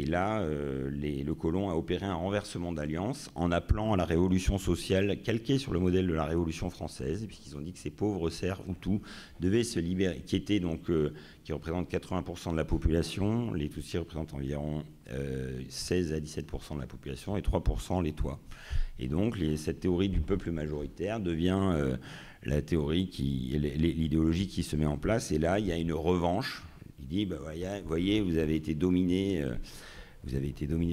là, le colon a opéré un renversement d'alliance en appelant à la révolution sociale calquée sur le modèle de la Révolution française, puisqu'ils ont dit que ces pauvres serfs Hutus devaient se libérer, qui représentent 80% de la population. Les Tutsis représentent environ 16 à 17% de la population, et 3% les Tois. Et donc, cette théorie du peuple majoritaire devient la théorie l'idéologie qui se met en place. Et là, il y a une revanche. Il dit, voyez, vous avez été dominé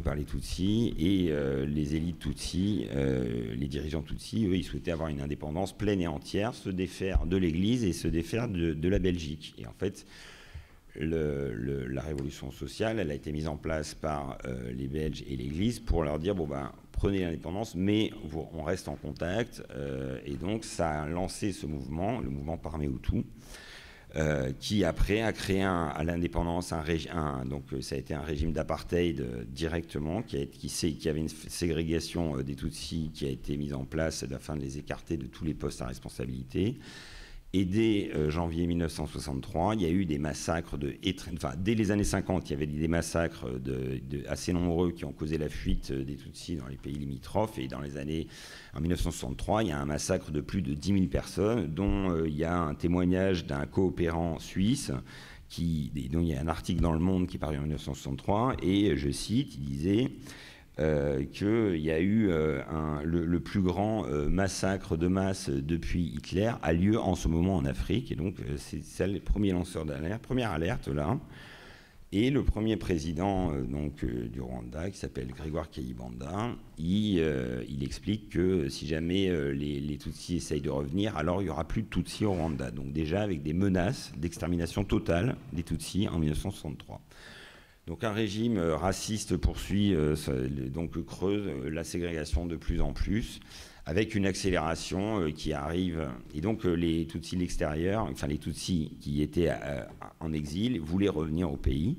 par les Tutsis, et les élites Tutsis, les dirigeants Tutsis, eux, ils souhaitaient avoir une indépendance pleine et entière, se défaire de l'Église et se défaire de la Belgique. Et en fait, la révolution sociale, elle a été mise en place par les Belges et l'Église pour leur dire prenez l'indépendance, mais on reste en contact. Et donc ça a lancé ce mouvement, le mouvement Parmé Hutu, qui après a créé à l'indépendance donc ça a été un régime d'apartheid directement, qui avait une ségrégation des Tutsis qui a été mise en place afin de les écarter de tous les postes à responsabilité. Et dès janvier 1963, il y a eu des massacres dès les années 50, il y avait des massacres assez nombreux qui ont causé la fuite des Tutsis dans les pays limitrophes. Et en 1963, il y a un massacre de plus de 10 000 personnes, dont il y a un témoignage d'un coopérant suisse, dont il y a un article dans Le Monde qui paraît en 1963, et je cite, il disait qu'il y a eu le plus grand massacre de masse depuis Hitler a lieu en ce moment en Afrique. Et donc c'est ça le premier lanceur d'alerte, première alerte là. Et le premier président du Rwanda, qui s'appelle Grégoire Kayibanda, il explique que si jamais les Tutsis essayent de revenir, alors il n'y aura plus de Tutsis au Rwanda. Donc déjà avec des menaces d'extermination totale des Tutsis en 1963. Donc un régime raciste poursuit, creuse la ségrégation de plus en plus, avec une accélération qui arrive. Et donc les Tutsis de l'extérieur, les Tutsis qui étaient en exil, voulaient revenir au pays.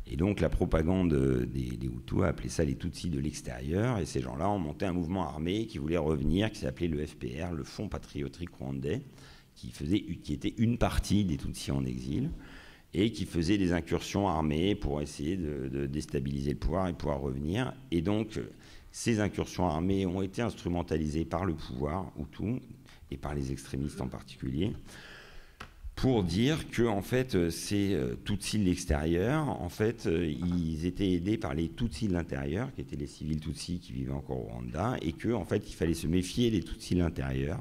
Et donc la propagande des Hutus a appelé ça les Tutsis de l'extérieur, et ces gens-là ont monté un mouvement armé qui voulait revenir, qui s'appelait le FPR, le Front Patriotique Rwandais, qui était une partie des Tutsis en exil, et qui faisait des incursions armées pour essayer de déstabiliser le pouvoir et pouvoir revenir. Et donc ces incursions armées ont été instrumentalisées par le pouvoir Hutu, et par les extrémistes en particulier, pour dire que en fait, ces Tutsis de l'extérieur, en fait, ils étaient aidés par les Tutsis de l'intérieur, qui étaient les civils Tutsis qui vivaient encore au Rwanda, et que en fait, il fallait se méfier des Tutsis de l'intérieur.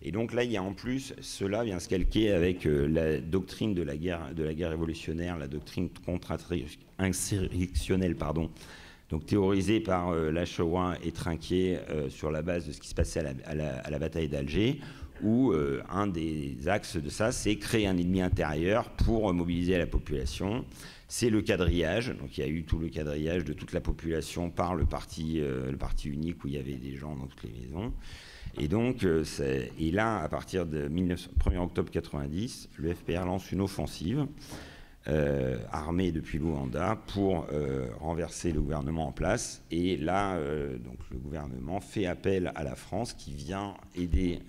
Et donc là, il y a en plus, cela vient se calquer avec la doctrine de la guerre révolutionnaire, la doctrine contre-insurrectionnelle, donc théorisée par Lachoua et Trinquier sur la base de ce qui se passait à la bataille d'Alger, où un des axes de ça, c'est créer un ennemi intérieur pour mobiliser la population. C'est le quadrillage, donc il y a eu tout le quadrillage de toute la population par le parti unique où il y avait des gens dans toutes les maisons. Et donc, et là, à partir de 1er octobre 90, le FPR lance une offensive armée depuis l'Ouganda pour renverser le gouvernement en place. Et là, donc, le gouvernement fait appel à la France qui vient aider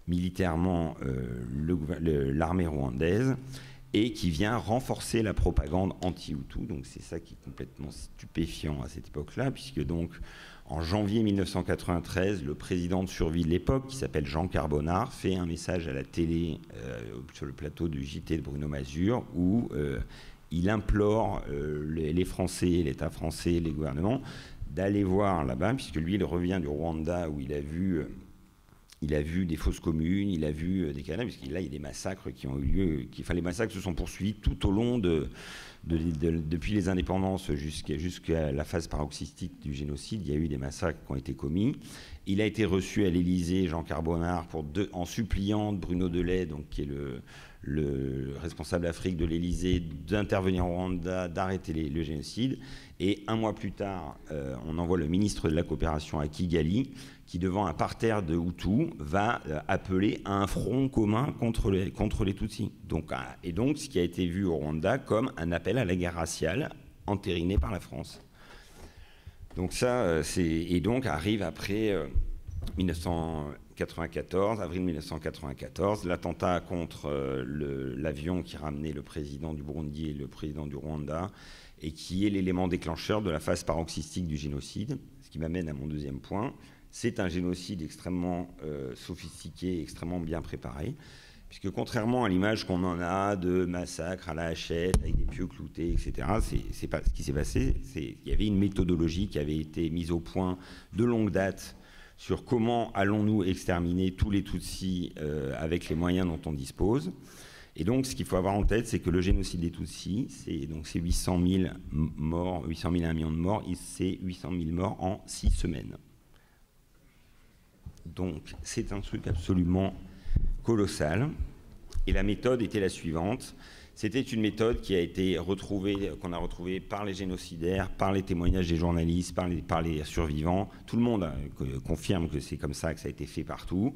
militairement l'armée rwandaise et qui vient renforcer la propagande anti-Hutu. Donc c'est ça qui est complètement stupéfiant à cette époque-là, puisque donc en janvier 1993, le président de survie de l'époque, qui s'appelle Jean Carbonard, fait un message à la télé sur le plateau du JT de Bruno Mazur, où il implore les Français, l'État français, les gouvernements, d'aller voir là-bas, puisque lui, il revient du Rwanda, où il a vu des fosses communes, il a vu des cadavres, puisque là, il y a des massacres qui ont eu lieu. Les massacres se sont poursuivis tout au long depuis les indépendances jusqu'à la phase paroxystique du génocide. Il y a eu des massacres qui ont été commis. Il a été reçu à l'Élysée, Jean Carbonard, en suppliant Bruno Delay, donc, qui est le responsable Afrique de l'Élysée, d'intervenir au Rwanda, d'arrêter le génocide. Et un mois plus tard, on envoie le ministre de la Coopération à Kigali, qui, devant un parterre de Hutus, va appeler à un front commun contre les Tutsis. Et donc, ce qui a été vu au Rwanda comme un appel à la guerre raciale entériné par la France. Donc ça, et donc arrive après 1994, avril 1994, l'attentat contre l'avion qui ramenait le président du Burundi et le président du Rwanda, et qui est l'élément déclencheur de la phase paroxystique du génocide, ce qui m'amène à mon deuxième point. C'est un génocide extrêmement sophistiqué, extrêmement bien préparé, puisque contrairement à l'image qu'on en a de massacres à la hachette, avec des pieux cloutés, etc., c'est pas ce qui s'est passé. Il y avait une méthodologie qui avait été mise au point de longue date sur comment allons-nous exterminer tous les Tutsis avec les moyens dont on dispose. Et donc, ce qu'il faut avoir en tête, c'est que le génocide des Tutsis, c'est 800 000 morts, 800 000 à 1 million de morts, et c'est 800 000 morts en 6 semaines. Donc, c'est un truc absolument colossal. Et la méthode était la suivante. C'était une méthode qui a été qu'on a retrouvée par les génocidaires, par les témoignages des journalistes, par les survivants. Tout le monde confirme que c'est comme ça que ça a été fait partout.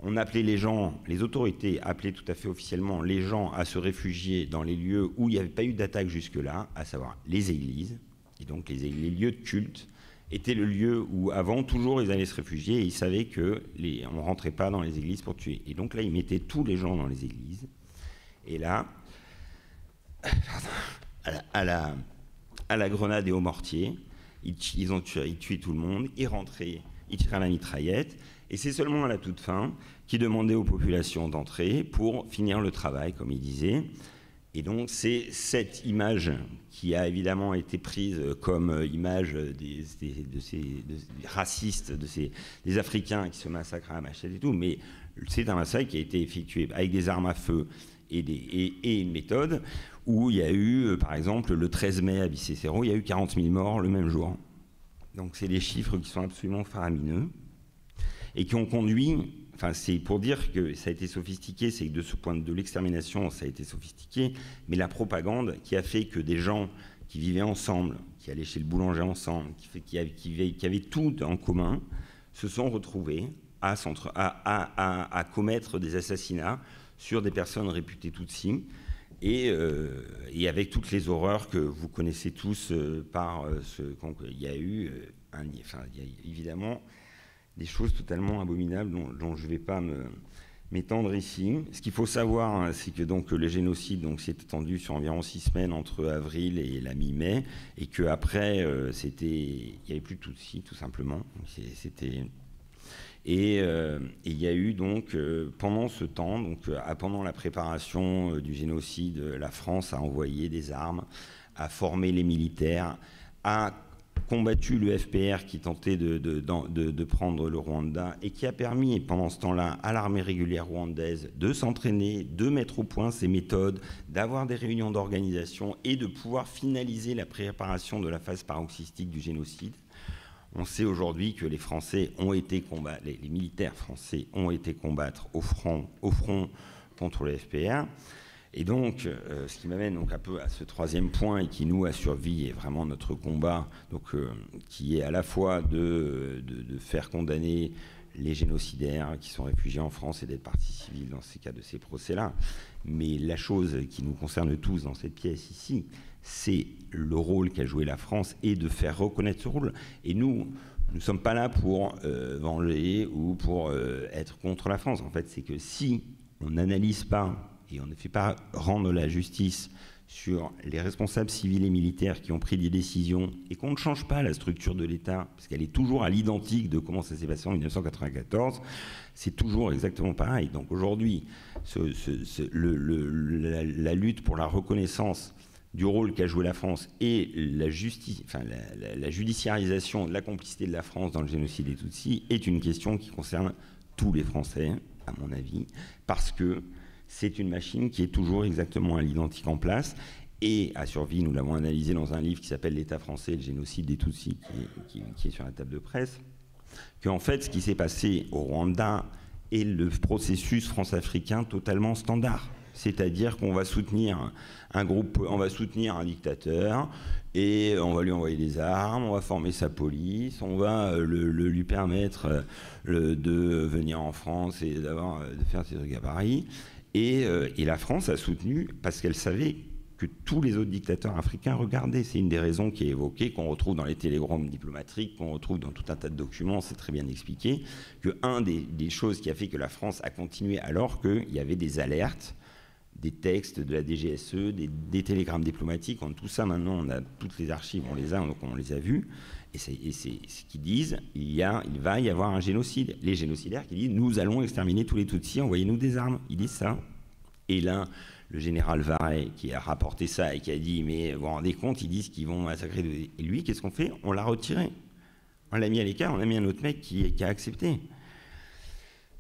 On appelait les autorités appelaient tout à fait officiellement les gens à se réfugier dans les lieux où il n'y avait pas eu d'attaque jusque-là, à savoir les églises. Et donc les lieux de culte étaient le lieu où avant, toujours, ils allaient se réfugier et ils savaient qu'on ne rentrait pas dans les églises pour tuer. Et donc là, ils mettaient tous les gens dans les églises. Et là, à la grenade et au mortier, ils tuaient tout le monde, ils rentraient, ils tiraient à la mitraillette. Et c'est seulement à la toute fin qu'ils demandaient aux populations d'entrer pour finir le travail, comme ils disaient. Et donc c'est cette image qui a évidemment été prise comme image des racistes, des Africains qui se massacrent à la machette et tout, mais c'est un massacre qui a été effectué avec des armes à feu et une méthode où il y a eu, par exemple, le 13 mai à Bicécéro, il y a eu 40 000 morts le même jour. Donc c'est des chiffres qui sont absolument faramineux et qui ont conduit... Enfin, c'est pour dire que ça a été sophistiqué, c'est que de ce point de l'extermination, ça a été sophistiqué, mais la propagande qui a fait que des gens qui vivaient ensemble, qui allaient chez le boulanger ensemble, qui avaient tout en commun, se sont retrouvés à commettre des assassinats sur des personnes réputées Tutsis, et avec toutes les horreurs que vous connaissez tous il y a eu, il y a évidemment des choses totalement abominables dont je ne vais pas m'étendre ici. Ce qu'il faut savoir, hein, c'est que donc, le génocide s'est étendu sur environ 6 semaines entre avril et la mi-mai, et qu'après, il n'y avait plus de Tutsis, tout simplement. Et il y a eu donc, pendant ce temps, pendant la préparation du génocide, la France a envoyé des armes, a formé les militaires, a combattu le FPR qui tentait de prendre le Rwanda et qui a permis pendant ce temps-là à l'armée régulière rwandaise de s'entraîner, de mettre au point ses méthodes, d'avoir des réunions d'organisation et de pouvoir finaliser la préparation de la phase paroxystique du génocide. On sait aujourd'hui que les Français ont été combattre, les militaires français ont été combattre au front contre le FPR. Et donc, ce qui m'amène donc un peu à ce troisième point et qui nous a survécu est vraiment notre combat, qui est à la fois de faire condamner les génocidaires qui sont réfugiés en France et d'être partie civile dans ces cas de ces procès-là. Mais la chose qui nous concerne tous dans cette pièce ici, c'est le rôle qu'a joué la France et de faire reconnaître ce rôle. Et nous ne sommes pas là pour venger ou pour être contre la France. En fait, c'est que si on n'analyse pas et on ne fait pas rendre la justice sur les responsables civils et militaires qui ont pris des décisions et qu'on ne change pas la structure de l'État, parce qu'elle est toujours à l'identique de comment ça s'est passé en 1994, c'est toujours exactement pareil. Donc aujourd'hui, la lutte pour la reconnaissance du rôle qu'a joué la France et la judiciarisation de la complicité de la France dans le génocide des Tutsis est une question qui concerne tous les Français, à mon avis, parce que c'est une machine qui est toujours exactement à l'identique en place. Et à survie, nous l'avons analysé dans un livre qui s'appelle « L'État français et le génocide des Tutsis », qui est sur la table de presse, qu'en fait, ce qui s'est passé au Rwanda est le processus france-africain totalement standard. C'est-à-dire qu'on va soutenir un groupe, on va soutenir un dictateur, et on va lui envoyer des armes, on va former sa police, on va lui permettre de venir en France et de faire ses trucs à Paris. Et la France a soutenu parce qu'elle savait que tous les autres dictateurs africains regardaient. C'est une des raisons qui est évoquée, qu'on retrouve dans les télégrammes diplomatiques, qu'on retrouve dans tout un tas de documents, c'est très bien expliqué, que des choses qui a fait que la France a continué alors qu'il y avait des alertes, des textes de la DGSE, des télégrammes diplomatiques, tout ça maintenant, on a toutes les archives, on les a, donc on les a vus, et c'est ce qu'ils disent, il va y avoir un génocide. Les génocidaires qui disent, nous allons exterminer tous les Tutsis, envoyez-nous des armes, ils disent ça. Et là, le général Varey, qui a rapporté ça et qui a dit, mais vous vous rendez compte, ils disent qu'ils vont massacrer. Et lui, qu'est-ce qu'on fait? On l'a retiré. On l'a mis à l'écart, on a mis un autre mec qui a accepté.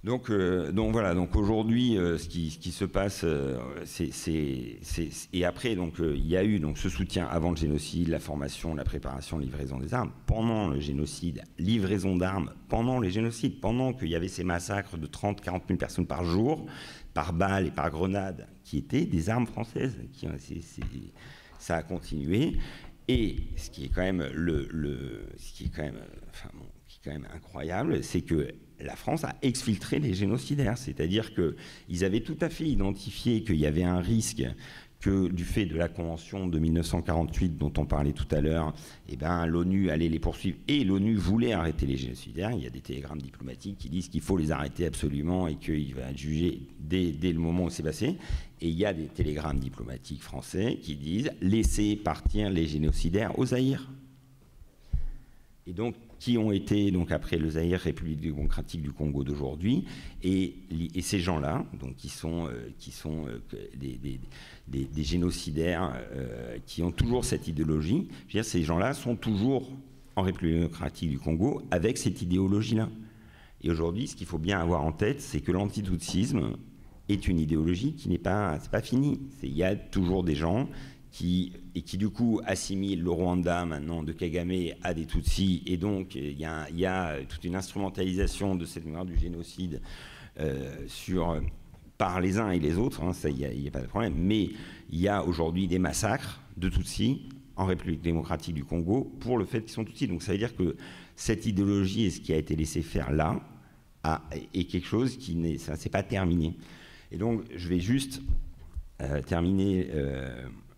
Donc voilà, donc aujourd'hui, ce qui se passe, et après, il y a eu ce soutien avant le génocide, la formation, la préparation, la livraison des armes, pendant le génocide, livraison d'armes, pendant les génocides, pendant qu'il y avait ces massacres de 30-40 000 personnes par jour, par balles et par grenades, qui étaient des armes françaises, ça a continué, et ce qui est quand même incroyable, c'est que la France a exfiltré les génocidaires, c'est-à-dire qu'ils avaient tout à fait identifié qu'il y avait un risque que du fait de la convention de 1948 dont on parlait tout à l'heure, l'ONU allait les poursuivre et l'ONU voulait arrêter les génocidaires. Il y a des télégrammes diplomatiques qui disent qu'il faut les arrêter absolument et qu'il va être jugé dès le moment où c'est passé. Et il y a des télégrammes diplomatiques français qui disent « laissez partir les génocidaires au Zaïre ». Et donc, qui ont été après le Zaïre, République démocratique du Congo d'aujourd'hui, et ces gens-là, donc qui sont des génocidaires qui ont toujours cette idéologie. Je veux dire, ces gens-là sont toujours en République démocratique du Congo avec cette idéologie-là. Et aujourd'hui, ce qu'il faut bien avoir en tête, c'est que l'antitutsis est une idéologie qui c'est pas fini. Il y a toujours des gens qui du coup assimilent le Rwanda maintenant de Kagame à des Tutsis, et donc il y a toute une instrumentalisation de cette mémoire du génocide par les uns et les autres, ça il n'y a pas de problème, mais il y a aujourd'hui des massacres de Tutsis en République démocratique du Congo pour le fait qu'ils sont Tutsis. Donc ça veut dire que cette idéologie et ce qui a été laissé faire là est quelque chose qui c'est pas terminé. Et donc je vais juste terminer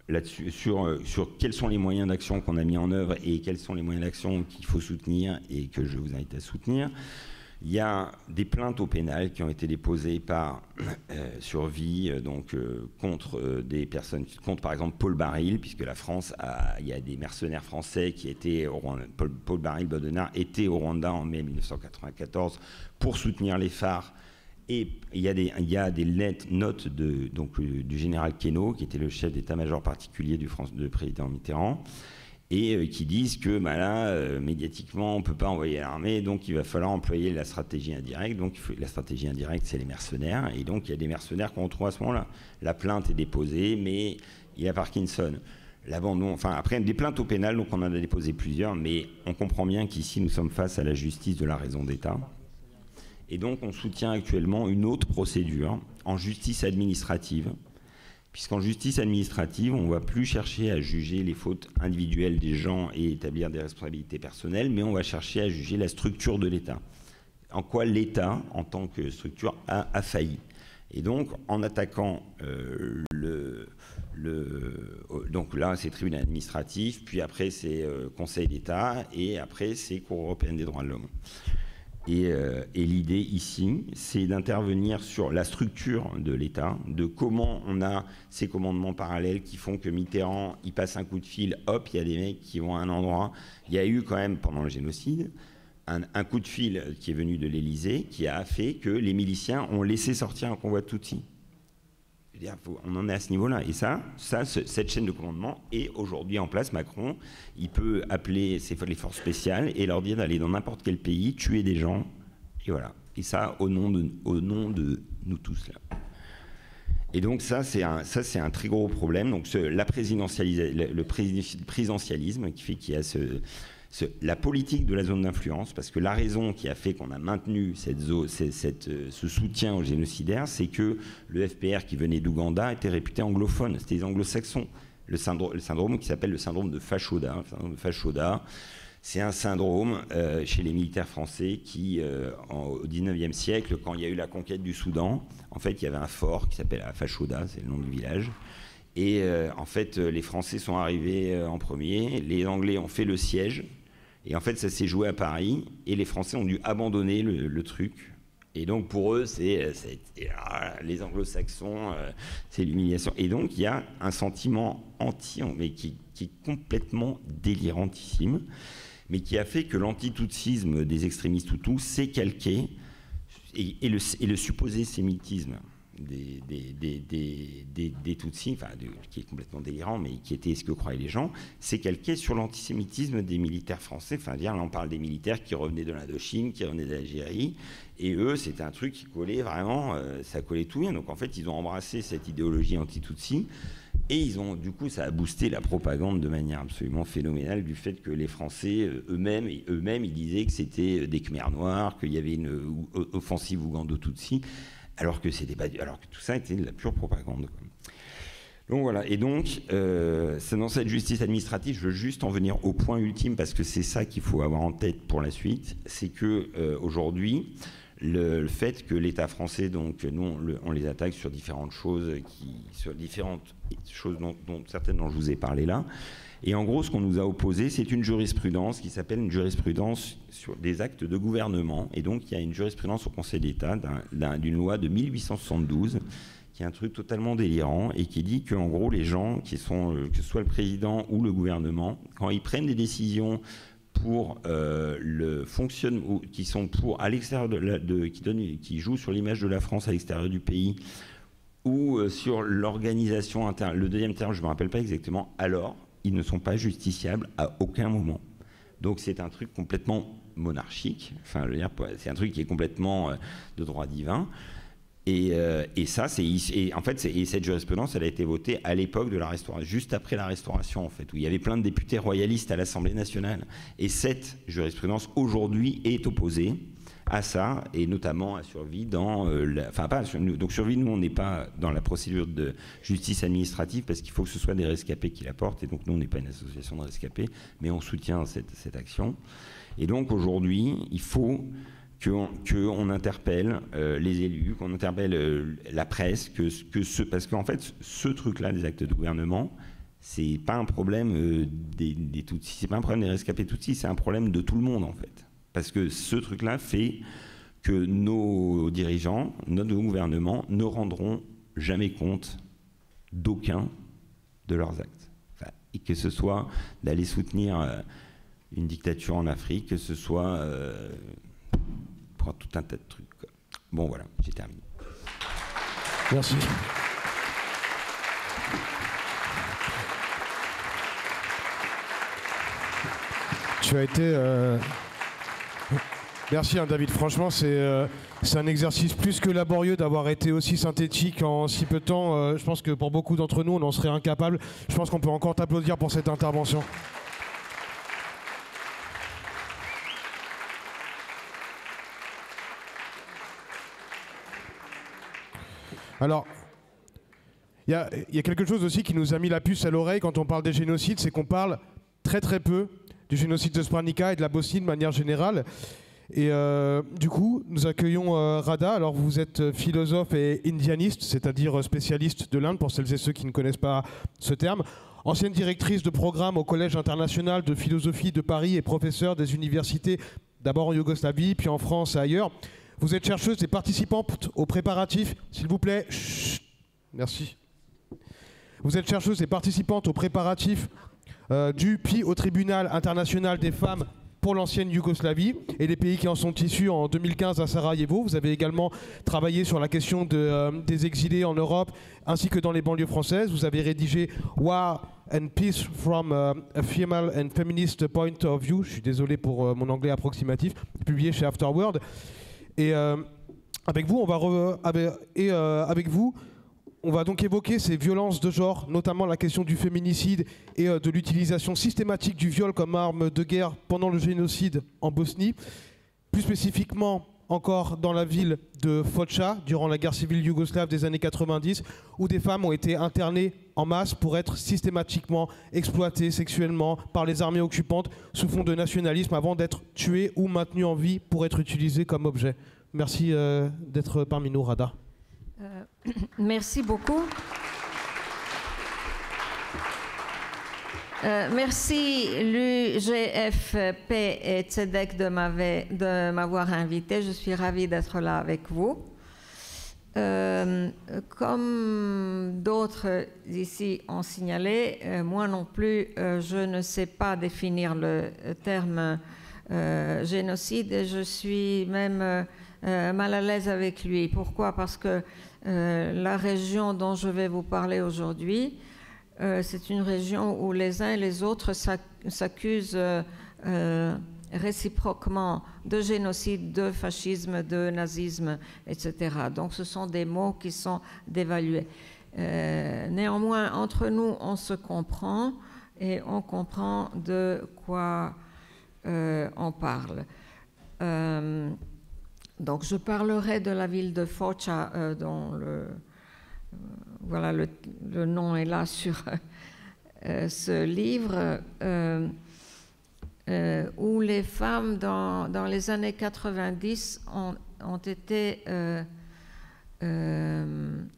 là-dessus, sur quels sont les moyens d'action qu'on a mis en œuvre et quels sont les moyens d'action qu'il faut soutenir et que je vous invite à soutenir. Il y a des plaintes au pénal qui ont été déposées par Survie contre des personnes, contre par exemple Paul Baril, puisque la France il y a des mercenaires français qui étaient au Rwanda. Paul Baril Baudonard était au Rwanda en mai 1994 pour soutenir les phares. Et il y a des notes du général Queneau, qui était le chef d'état-major particulier du président Mitterrand, et qui disent que médiatiquement, on ne peut pas envoyer l'armée, donc il va falloir employer la stratégie indirecte. Donc la stratégie indirecte, c'est les mercenaires. Et donc il y a des mercenaires qu'on retrouve à ce moment-là. La plainte est déposée, mais il y a Parkinson. L'abandon, après des plaintes au pénal, donc on en a déposé plusieurs, mais on comprend bien qu'ici, nous sommes face à la justice de la raison d'État. Et donc, on soutient actuellement une autre procédure en justice administrative, puisqu'en justice administrative, on ne va plus chercher à juger les fautes individuelles des gens et établir des responsabilités personnelles, mais on va chercher à juger la structure de l'État. En quoi l'État, en tant que structure, a failli. Et donc, en attaquant donc là, c'est tribunal administratif, puis après, c'est Conseil d'État, et après, c'est Cour européenne des droits de l'homme. Et l'idée ici, c'est d'intervenir sur la structure de l'État, de comment on a ces commandements parallèles qui font que Mitterrand, il passe un coup de fil, hop, il y a des mecs qui vont à un endroit. Il y a eu quand même, pendant le génocide, un coup de fil qui est venu de l'Élysée qui a fait que les miliciens ont laissé sortir un convoi de Tutsis. On en est à ce niveau-là. Et cette chaîne de commandement est aujourd'hui en place. Macron, il peut appeler les forces spéciales et leur dire d'aller dans n'importe quel pays, tuer des gens. Et voilà. Et ça, au nom de nous tous, là. Et donc ça, c'est un très gros problème. Donc le présidentialisme qui fait qu'il y a la politique de la zone d'influence, parce que la raison qui a fait qu'on a maintenu ce soutien aux génocidaires, c'est que le FPR qui venait d'Ouganda était réputé anglophone, c'était les anglo-saxons. Le syndrome qui s'appelle le syndrome de Fashoda. Le syndrome de Fashoda, c'est un syndrome chez les militaires français qui, au 19e siècle, quand il y a eu la conquête du Soudan, en fait, il y avait un fort qui s'appelle Fashoda, c'est le nom du village. Et en fait, les Français sont arrivés en premier, les Anglais ont fait le siège. Et en fait, ça s'est joué à Paris, et les Français ont dû abandonner le truc. Et donc, pour eux, c'est les anglo-saxons, c'est l'humiliation. Et donc, il y a un sentiment mais qui est complètement délirantissime, mais qui a fait que l'antitoutsisme des extrémistes Hutus s'est calqué, et le supposé sémitisme des Tutsis, qui est complètement délirant, mais qui était ce que croyaient les gens, c'est calqué sur l'antisémitisme des militaires français. Là, on parle des militaires qui revenaient de l'Indochine, qui revenaient d'Algérie, et eux, c'était un truc qui collait vraiment, ça collait tout bien. Donc, en fait, ils ont embrassé cette idéologie anti-Tutsi, et du coup, ça a boosté la propagande de manière absolument phénoménale du fait que les Français, eux-mêmes, ils disaient que c'était des Khmers noirs, qu'il y avait une offensive ougando-Tutsi, alors que tout ça était de la pure propagande. Donc voilà. Et donc, c'est dans cette justice administrative, je veux juste en venir au point ultime, parce que c'est ça qu'il faut avoir en tête pour la suite, c'est que aujourd'hui, le fait que l'État français, donc nous, on les attaque sur différentes choses, dont certaines dont je vous ai parlé là. Et en gros, ce qu'on nous a opposé, c'est une jurisprudence qui s'appelle une jurisprudence sur des actes de gouvernement. Et donc, il y a une jurisprudence au Conseil d'État d'une loi de 1872, qui est un truc totalement délirant, et qui dit qu'en gros, les gens qui sont, que ce soit le président ou le gouvernement, quand ils prennent des décisions pour le fonctionnement, ou qui sont pour à l'extérieur qui jouent sur l'image de la France à l'extérieur du pays, ou sur l'organisation interne, le deuxième terme, je ne me rappelle pas exactement, alors ils ne sont pas justiciables à aucun moment. Donc c'est un truc complètement monarchique, c'est un truc qui est complètement de droit divin. Et cette jurisprudence, elle a été votée à l'époque de la Restauration, juste après la Restauration, en fait, où il y avait plein de députés royalistes à l'Assemblée nationale. Et cette jurisprudence, aujourd'hui, est opposée à ça, et notamment à Survie donc Survie, nous, on n'est pas dans la procédure de justice administrative, parce qu'il faut que ce soit des rescapés qui la portent, et donc nous, on n'est pas une association de rescapés, mais on soutient cette action. Et donc, aujourd'hui, il faut qu'on interpelle les élus, qu'on interpelle la presse, parce qu'en fait, ce truc-là des actes de gouvernement, c'est pas un problème des Tutsis, c'est pas un problème des rescapés Tutsis, c'est un problème de tout le monde en fait. Parce que ce truc-là fait que nos dirigeants, notre gouvernement, ne rendront jamais compte d'aucun de leurs actes. Enfin, et que ce soit d'aller soutenir une dictature en Afrique, que ce soit pour tout un tas de trucs, quoi. Bon voilà, j'ai terminé. Merci. Tu as été... Merci David, franchement c'est un exercice plus que laborieux d'avoir été aussi synthétique en si peu de temps. Je pense que pour beaucoup d'entre nous on en serait incapable. Je pense qu'on peut encore t'applaudir pour cette intervention. Alors, il y a quelque chose aussi qui nous a mis la puce à l'oreille quand on parle des génocides, c'est qu'on parle très très peu du génocide de Srebrenica et de la Bosnie de manière générale. Et du coup, nous accueillons Rada. Alors vous êtes philosophe et indianiste, c'est-à-dire spécialiste de l'Inde, pour celles et ceux qui ne connaissent pas ce terme. Ancienne directrice de programme au Collège international de philosophie de Paris et professeure des universités, d'abord en Yougoslavie, puis en France et ailleurs. Vous êtes chercheuse et participante aux préparatifs, s'il vous plaît. Chut, merci. Vous êtes chercheuse et participante aux préparatifs du puis au tribunal international des femmes pour l'ancienne Yougoslavie et les pays qui en sont issus en 2015 à Sarajevo. Vous avez également travaillé sur la question des exilés en Europe ainsi que dans les banlieues françaises. Vous avez rédigé War and Peace from a Female and Feminist Point of View. Je suis désolé pour mon anglais approximatif, publié chez Afterword. Et avec vous, on va donc évoquer ces violences de genre, notamment la question du féminicide et de l'utilisation systématique du viol comme arme de guerre pendant le génocide en Bosnie. Plus spécifiquement encore dans la ville de Foča, durant la guerre civile yougoslave des années 90, où des femmes ont été internées en masse pour être systématiquement exploitées sexuellement par les armées occupantes sous fond de nationalisme avant d'être tuées ou maintenues en vie pour être utilisées comme objet. Merci d'être parmi nous, Rada. Merci beaucoup. Merci l'UGFP et Tzedek de m'avoir invité. Je suis ravie d'être là avec vous. Comme d'autres ici ont signalé, moi non plus, je ne sais pas définir le terme génocide et je suis même mal à l'aise avec lui. Pourquoi? Parce que la région dont je vais vous parler aujourd'hui, c'est une région où les uns et les autres s'accusent réciproquement de génocide, de fascisme, de nazisme, etc. Donc ce sont des mots qui sont dévalués. Néanmoins, entre nous, on se comprend et on comprend de quoi on parle. Donc je parlerai de la ville de Foča, dont voilà, le nom est là sur ce livre, où les femmes dans les années 90 ont été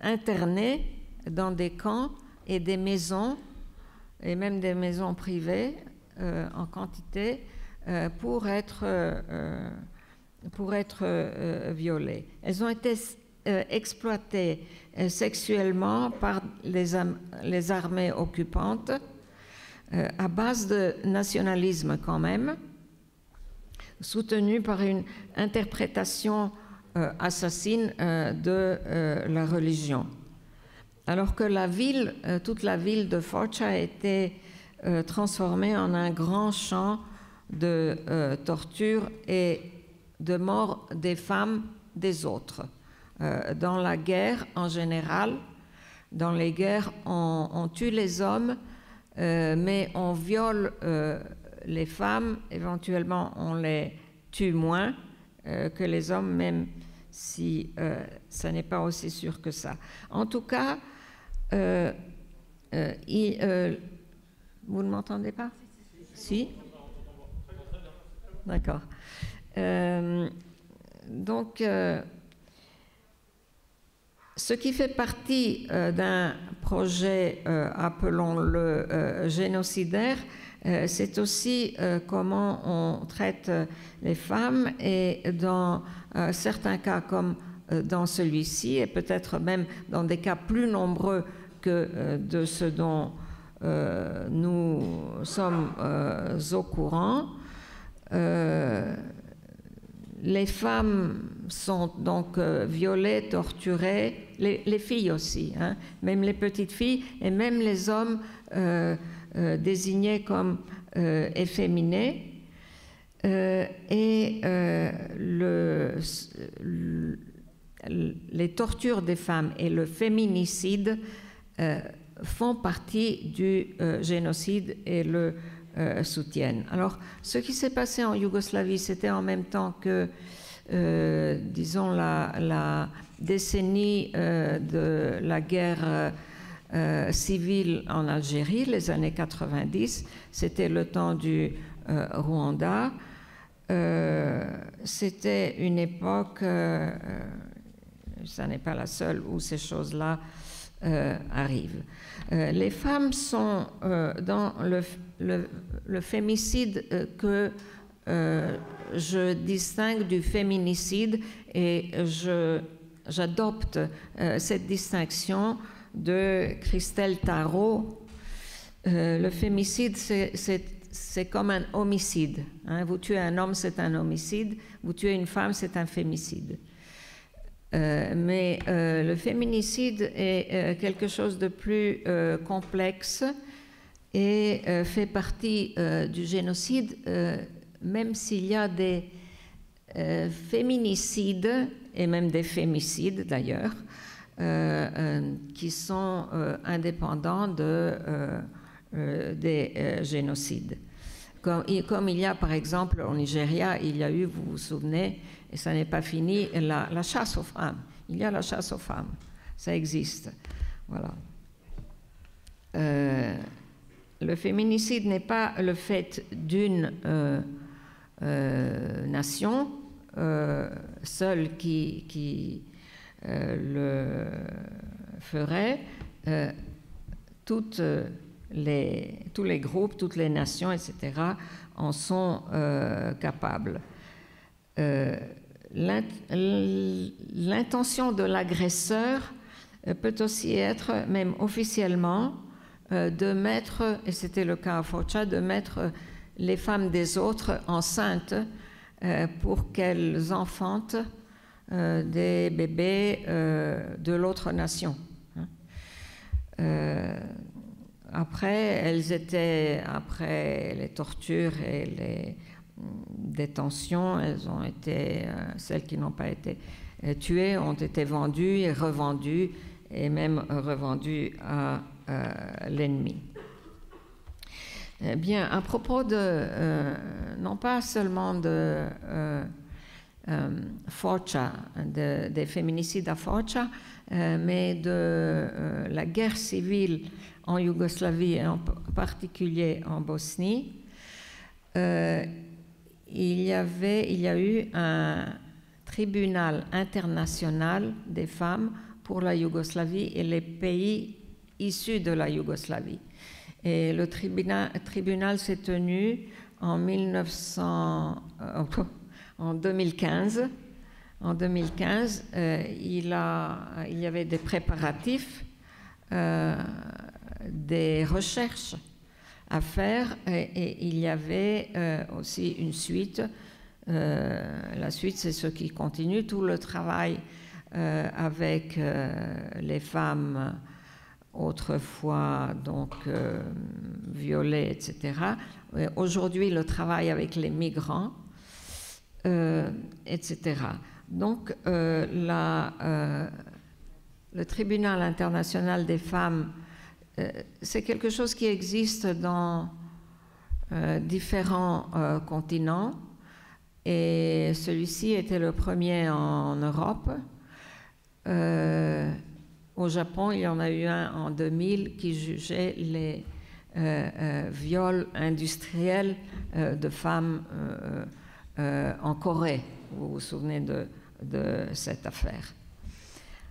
internées dans des camps et des maisons, et même des maisons privées en quantité, pour être violées. Elles ont été exploitées sexuellement par les armées occupantes à base de nationalisme quand même, soutenu par une interprétation assassine de la religion. Alors que la ville, toute la ville de Foča a été transformée en un grand champ de torture et de mort des femmes des autres. Dans la guerre en général, dans les guerres, on tue les hommes, mais on viole les femmes, éventuellement on les tue moins que les hommes, même si ça n'est pas aussi sûr que ça. En tout cas, vous ne m'entendez pas? Si? D'accord. Donc, ce qui fait partie d'un projet, appelons-le génocidaire, c'est aussi comment on traite les femmes, et dans certains cas comme dans celui-ci, et peut-être même dans des cas plus nombreux que de ce dont nous sommes au courant, les femmes sont donc violées, torturées, les filles aussi, hein, même les petites filles, et même les hommes désignés comme efféminés. Les tortures des femmes et le féminicide font partie du génocide et le soutiennent. Alors, ce qui s'est passé en Yougoslavie, c'était en même temps que, disons, la décennie de la guerre civile en Algérie, les années 90, c'était le temps du Rwanda. C'était une époque, ça n'est pas la seule où ces choses-là arrivent. Les femmes sont dans le fémicide que je distingue du féminicide, et j'adopte cette distinction de Christelle Tarot. Le fémicide, c'est comme un homicide, hein. Vous tuez un homme, c'est un homicide. Vous tuez une femme, c'est un fémicide. Mais le féminicide est quelque chose de plus complexe et fait partie du génocide, même s'il y a des féminicides, et même des fémicides d'ailleurs, qui sont indépendants des génocides. Comme il y a par exemple au Nigeria, il y a eu, vous vous souvenez, et ça n'est pas fini, la chasse aux femmes. Il y a la chasse aux femmes, ça existe. Voilà. Le féminicide n'est pas le fait d'une nation seule qui le ferait. Tous les groupes, toutes les nations, etc., en sont capables. L'intention de l'agresseur peut aussi être, même officiellement, de mettre, et c'était le cas à Foča, de mettre les femmes des autres enceintes pour qu'elles enfantent des bébés de l'autre nation. Après les tortures et les détentions, elles ont été, celles qui n'ont pas été tuées ont été vendues et revendues, et même revendues à l'ennemi. Bien, à propos non pas seulement de Foča, des féminicides à Foča, mais de la guerre civile en Yougoslavie, et en particulier en Bosnie, il y a eu un tribunal international des femmes pour la Yougoslavie et les pays issus de la Yougoslavie. Et le tribunal s'est tenu en 2015. En 2015, il y avait des préparatifs, des recherches à faire, et il y avait aussi une suite. La suite, c'est ce qui continue, tout le travail avec les femmes autrefois donc violées, etc. Aujourd'hui, le travail avec les migrants, etc. Donc, le tribunal international des femmes, c'est quelque chose qui existe dans différents continents, et celui-ci était le premier en Europe. Au Japon, il y en a eu un en 2000 qui jugeait les viols industriels de femmes en Corée. vous vous souvenez de cette affaire.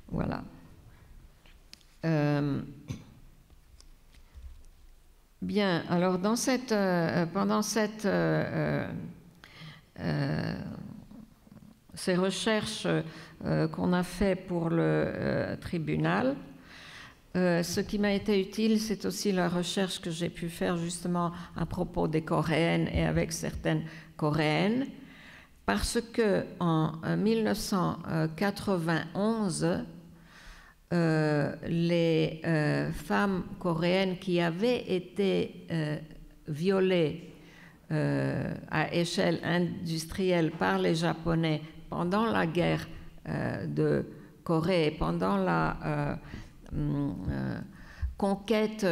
Voilà. Bien, alors pendant ces recherches qu'on a fait pour le tribunal, ce qui m'a été utile, c'est aussi la recherche que j'ai pu faire justement à propos des Coréennes et avec certaines Coréennes, parce que en 1991, les femmes coréennes qui avaient été violées à échelle industrielle par les Japonais pendant la guerre de Corée, pendant la conquête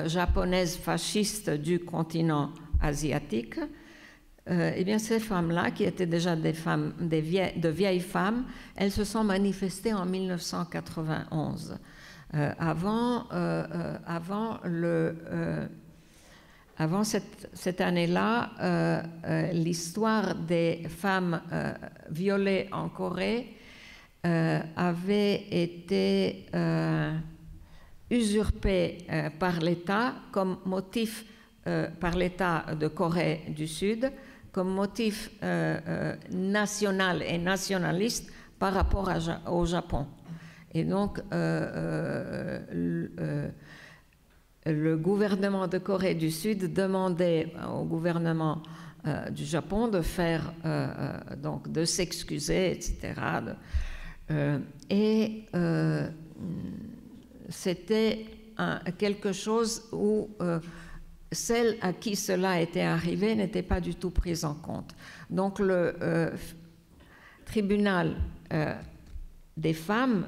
japonaise fasciste du continent asiatique, eh bien ces femmes-là, qui étaient déjà de vieilles femmes, elles se sont manifestées en 1991. Avant cette année-là, l'histoire des femmes violées en Corée avait été usurpée par l'État comme motif, par l'État de Corée du Sud, comme motif national et nationaliste par rapport au Japon. Et donc, le gouvernement de Corée du Sud demandait au gouvernement du Japon de faire, donc de s'excuser, etc. C'était quelque chose où celles à qui cela était arrivé n'étaient pas du tout prises en compte. Donc le tribunal des femmes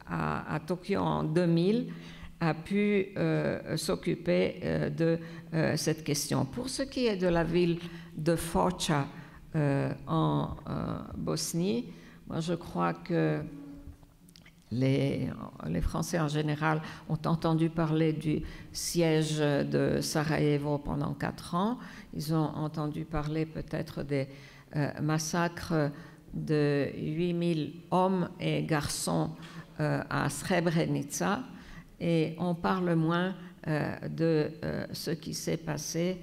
à Tokyo en 2000 a pu s'occuper de cette question. Pour ce qui est de la ville de Foča en Bosnie, moi je crois que les Français en général ont entendu parler du siège de Sarajevo pendant 4 ans. Ils ont entendu parler peut-être des massacres de 8000 hommes et garçons à Srebrenica. Et on parle moins de ce qui s'est passé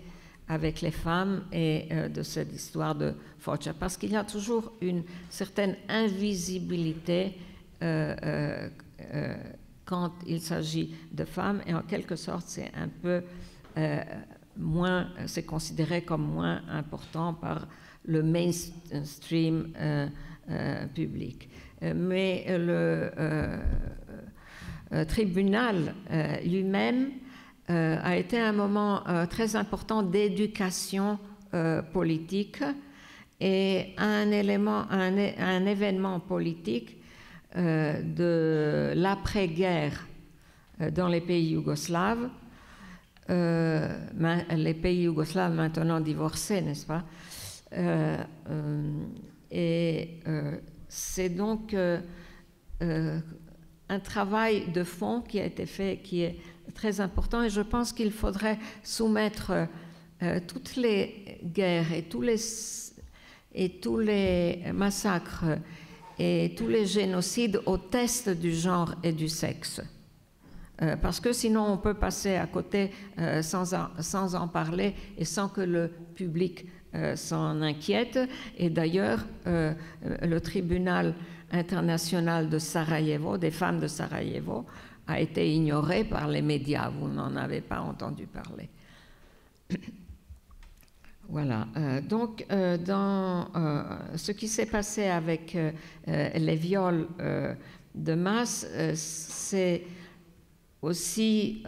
avec les femmes et de cette histoire de Foča, parce qu'il y a toujours une certaine invisibilité quand il s'agit de femmes, et en quelque sorte c'est un peu moins, c'est considéré comme moins important par le mainstream public. Mais le tribunal lui-même a été un moment très important d'éducation politique et un événement politique de l'après-guerre dans les pays yougoslaves, les pays yougoslaves maintenant divorcés, n'est-ce pas? C'est donc un travail de fond qui a été fait, qui est très important, et je pense qu'il faudrait soumettre toutes les guerres et tous les massacres et tous les génocides au test du genre et du sexe. Parce que sinon on peut passer à côté sans en parler et sans que le public s'en inquiète. Et d'ailleurs, le tribunal international de Sarajevo, des femmes de Sarajevo, a été ignoré par les médias. Vous n'en avez pas entendu parler. Voilà. Donc, dans ce qui s'est passé avec les viols de masse, c'est aussi,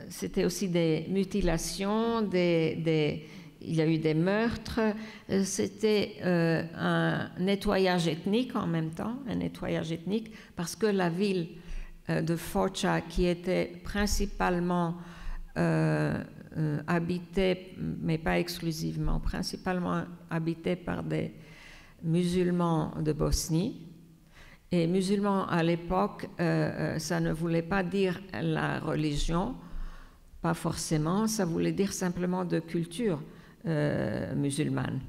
c'était aussi des mutilations, il y a eu des meurtres. C'était un nettoyage ethnique en même temps, un nettoyage ethnique, parce que la ville de Foča, qui était principalement habitée, mais pas exclusivement, principalement habitée par des musulmans de Bosnie. Et musulmans à l'époque, ça ne voulait pas dire la religion, pas forcément, ça voulait dire simplement de culture musulmane.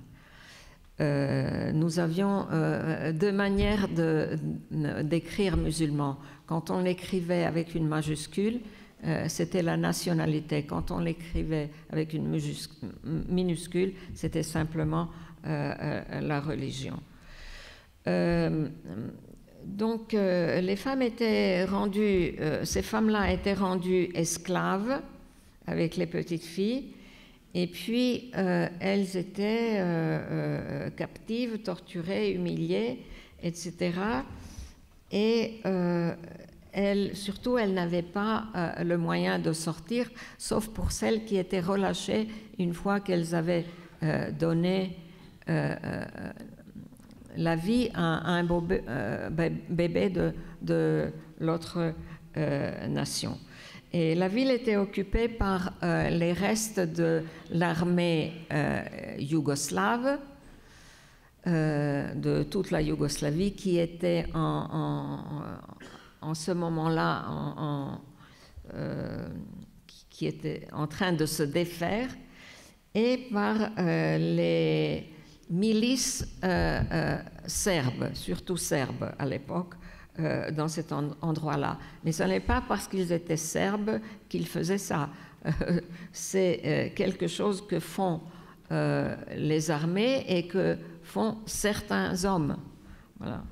nous avions deux manières d'écrire musulman. Quand on l'écrivait avec une majuscule, c'était la nationalité. Quand on l'écrivait avec une minuscule, c'était simplement la religion. Donc, les femmes étaient rendues, ces femmes-là étaient rendues esclaves avec les petites filles, et puis elles étaient captives, torturées, humiliées, etc. Et surtout, elles n'avaient pas le moyen de sortir, sauf pour celles qui étaient relâchées une fois qu'elles avaient donné la vie à un bébé de l'autre nation. Et la ville était occupée par les restes de l'armée yougoslave, de toute la Yougoslavie, qui était en ce moment-là qui était en train de se défaire, et par les milices serbes, surtout serbes à l'époque, dans cet endroit-là. Mais ce n'est pas parce qu'ils étaient serbes qu'ils faisaient ça. C'est quelque chose que font les armées et que font certains hommes. Voilà.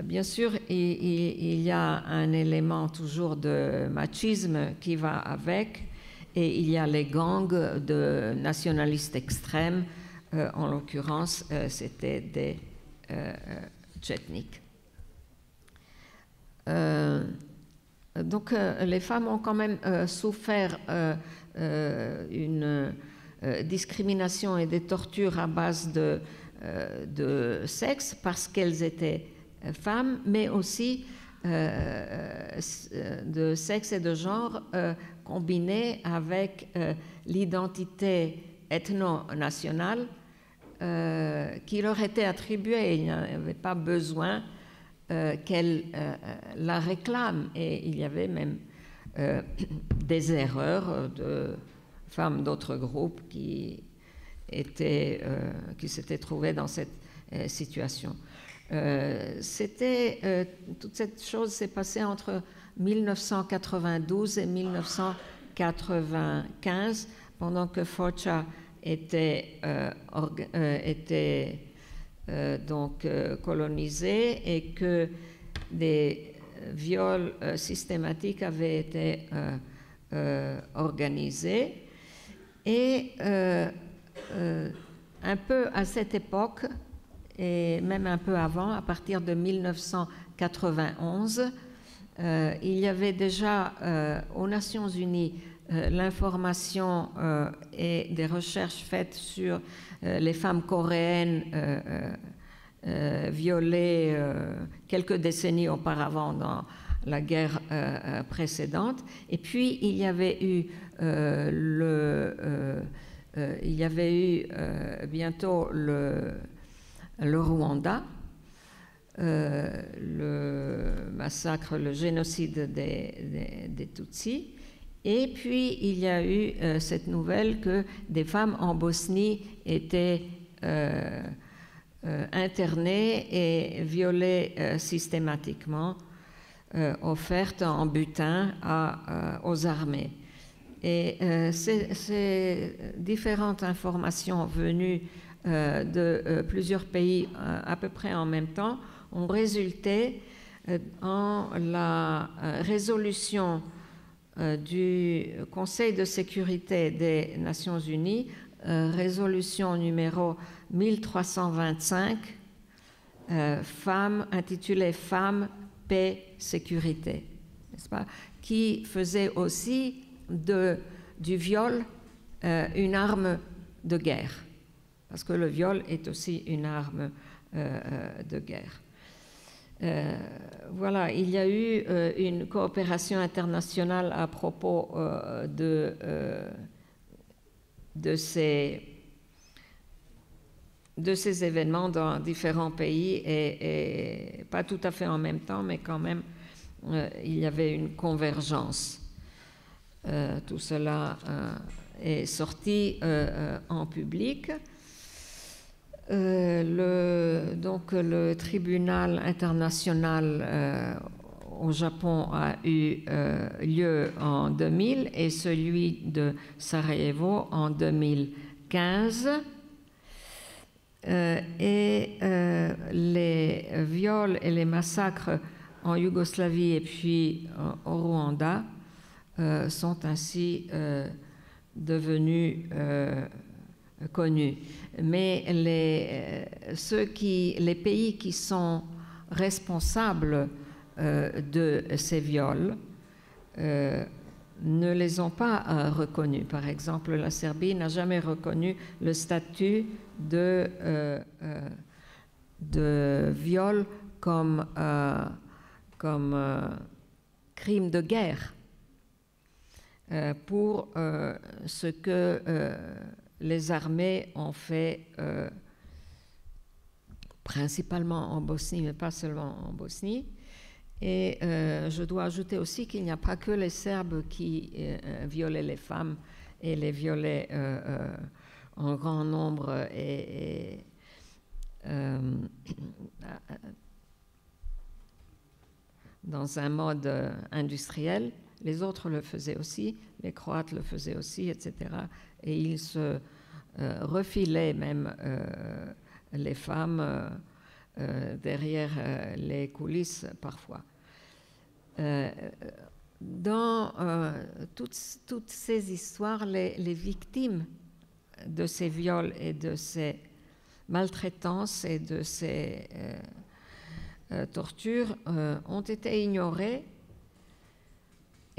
Bien sûr, il y a un élément toujours de machisme qui va avec, et il y a les gangs de nationalistes extrêmes. En l'occurrence, c'était des tchétniques. Donc, les femmes ont quand même souffert une discrimination et des tortures à base de sexe parce qu'elles étaient femmes, mais aussi de sexe et de genre combinés avec l'identité ethno-nationale qui leur était attribuée. Il n'y avait pas besoin qu'elles la réclament, et il y avait même des erreurs de femmes d'autres groupes qui s'étaient trouvées dans cette situation. Toute cette chose s'est passée entre 1992 et 1995, pendant que Foča était colonisée et que des viols systématiques avaient été organisés. Et un peu à cette époque, et même un peu avant, à partir de 1991, il y avait déjà aux Nations Unies l'information et des recherches faites sur les femmes coréennes violées quelques décennies auparavant dans la guerre précédente. Et puis il y avait eu bientôt le Rwanda, le massacre, le génocide des Tutsis. Et puis, il y a eu cette nouvelle que des femmes en Bosnie étaient internées et violées systématiquement, offertes en butin aux armées. Et ces différentes informations venues de plusieurs pays à peu près en même temps ont résulté en la résolution du Conseil de sécurité des Nations Unies, résolution numéro 1325, intitulée Femmes, paix, sécurité, n'est-ce pas, qui faisait aussi du viol une arme de guerre, parce que le viol est aussi une arme de guerre. Voilà, il y a eu une coopération internationale à propos de ces événements dans différents pays, et pas tout à fait en même temps, mais quand même, il y avait une convergence. Tout cela est sorti en public. Le tribunal international au Japon a eu lieu en 2000 et celui de Sarajevo en 2015. Les viols et les massacres en Yougoslavie et puis au Rwanda sont ainsi devenus connus. Mais les pays qui sont responsables de ces viols ne les ont pas reconnus. Par exemple, la Serbie n'a jamais reconnu le statut de viol comme crime de guerre pour ce que les armées ont fait principalement en Bosnie, mais pas seulement en Bosnie. Et je dois ajouter aussi qu'il n'y a pas que les Serbes qui violaient les femmes et les violaient en grand nombre et dans un mode industriel. Les autres le faisaient aussi, les Croates le faisaient aussi, etc. Et ils se refilaient même les femmes derrière les coulisses parfois. Dans toutes ces histoires, les victimes de ces viols et de ces maltraitances et de ces tortures ont été ignorées,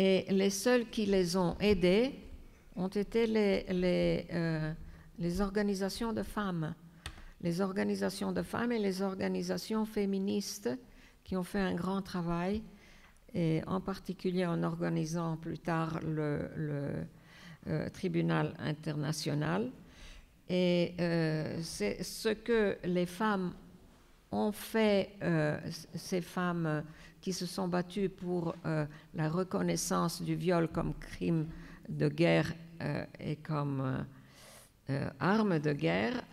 et les seuls qui les ont aidées ont été les organisations de femmes. Les organisations de femmes et les organisations féministes qui ont fait un grand travail, et en particulier en organisant plus tard le tribunal international. Et c'est ce que les femmes ont fait, ces femmes qui se sont battues pour la reconnaissance du viol comme crime de guerre et comme arme de guerre.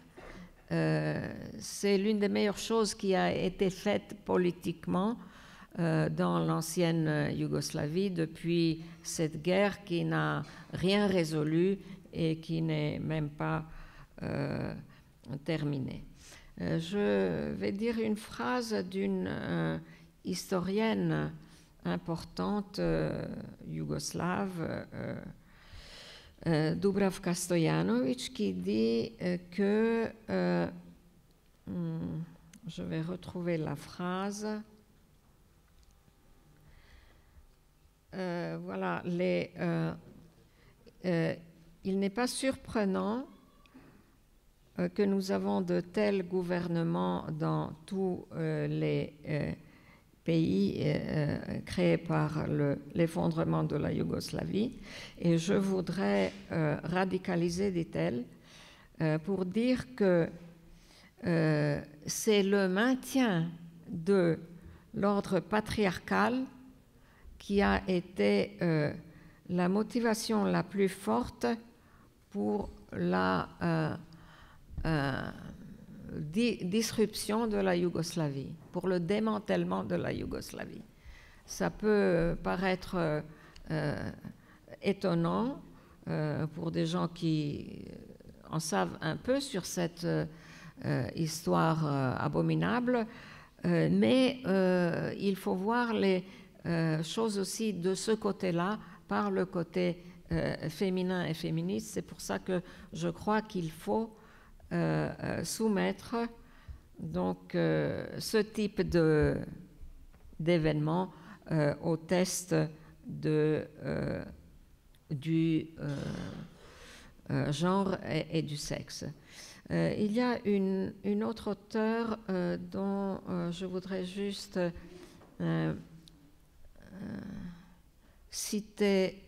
C'est l'une des meilleures choses qui a été faite politiquement dans l'ancienne Yougoslavie depuis cette guerre qui n'a rien résolu et qui n'est même pas terminée. Je vais dire une phrase d'une historienne importante yougoslave, Dubravka Stojanović, qui dit que, je vais retrouver la phrase, voilà, il n'est pas surprenant que nous avons de tels gouvernements dans tous les pays créés par l'effondrement de la Yougoslavie. Et je voudrais radicaliser, dit-elle, pour dire que c'est le maintien de l'ordre patriarcal qui a été la motivation la plus forte pour la disruption de la Yougoslavie, pour le démantèlement de la Yougoslavie. Ça peut paraître étonnant pour des gens qui en savent un peu sur cette histoire abominable, mais il faut voir les choses aussi de ce côté-là, par le côté féminin et féministe. C'est pour ça que je crois qu'il faut soumettre donc ce type d'événement au test du genre et du sexe. Il y a une autre auteure dont je voudrais juste citer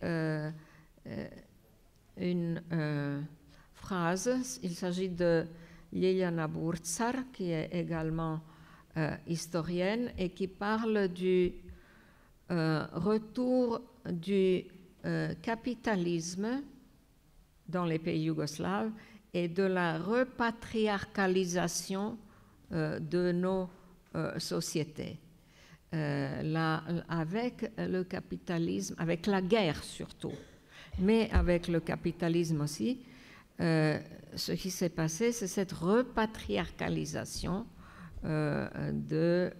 une phrase. Il s'agit de Ljiljana Burcar, qui est également historienne et qui parle du retour du capitalisme dans les pays yougoslaves et de la repatriarcalisation de nos sociétés. Avec le capitalisme, avec la guerre surtout, mais avec le capitalisme aussi, ce qui s'est passé, c'est cette repatriarcalisation des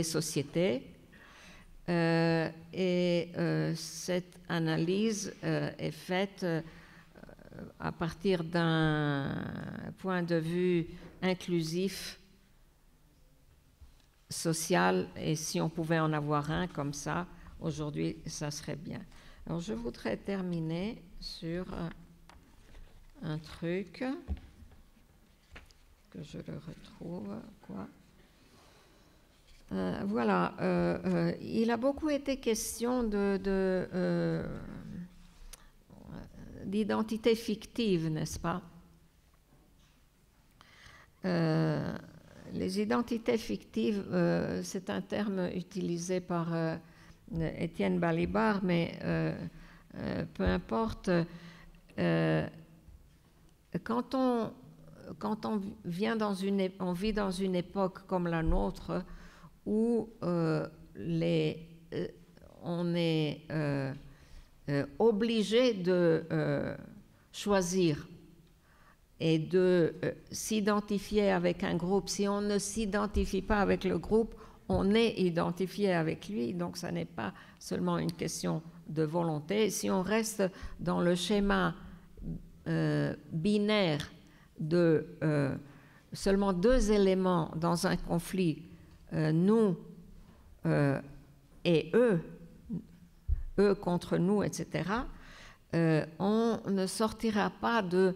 sociétés. Cette analyse est faite à partir d'un point de vue inclusif, social, et si on pouvait en avoir un comme ça, aujourd'hui, ça serait bien. Alors, je voudrais terminer sur un truc, que je le retrouve, voilà, il a beaucoup été question d'identité fictive, n'est-ce pas? Les identités fictives, c'est un terme utilisé par Étienne Balibar, mais peu importe. Quand on vit dans une époque comme la nôtre où on est obligé de choisir et de s'identifier avec un groupe. Si on ne s'identifie pas avec le groupe, on est identifié avec lui, donc ça n'est pas seulement une question de volonté. Si on reste dans le schéma binaire de seulement deux éléments dans un conflit, nous et eux contre nous, etc., on ne sortira pas de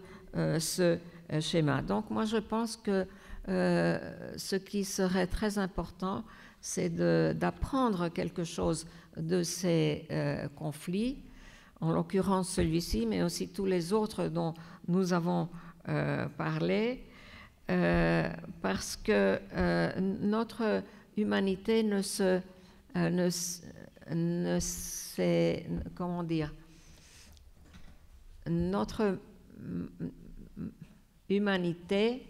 ce schéma. Donc moi je pense que ce qui serait très important, c'est d'apprendre quelque chose de ces conflits, en l'occurrence celui-ci, mais aussi tous les autres dont nous avons parlé, parce que notre humanité comment dire, notre humanité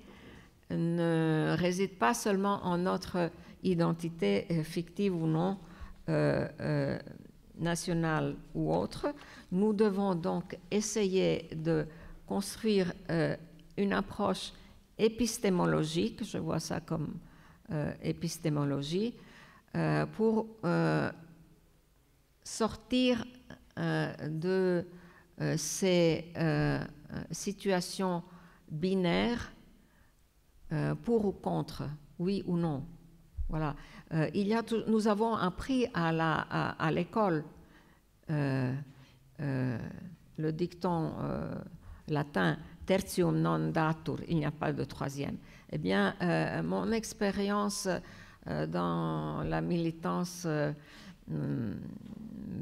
ne réside pas seulement en notre identité fictive ou non, nationale ou autre. Nous devons donc essayer de construire une approche épistémologique, je vois ça comme épistémologie, pour sortir de ces situations binaires, pour ou contre, oui ou non. Voilà. Nous avons appris à l'école le dicton latin tertium non datur, il n'y a pas de troisième. Eh bien, mon expérience dans la militance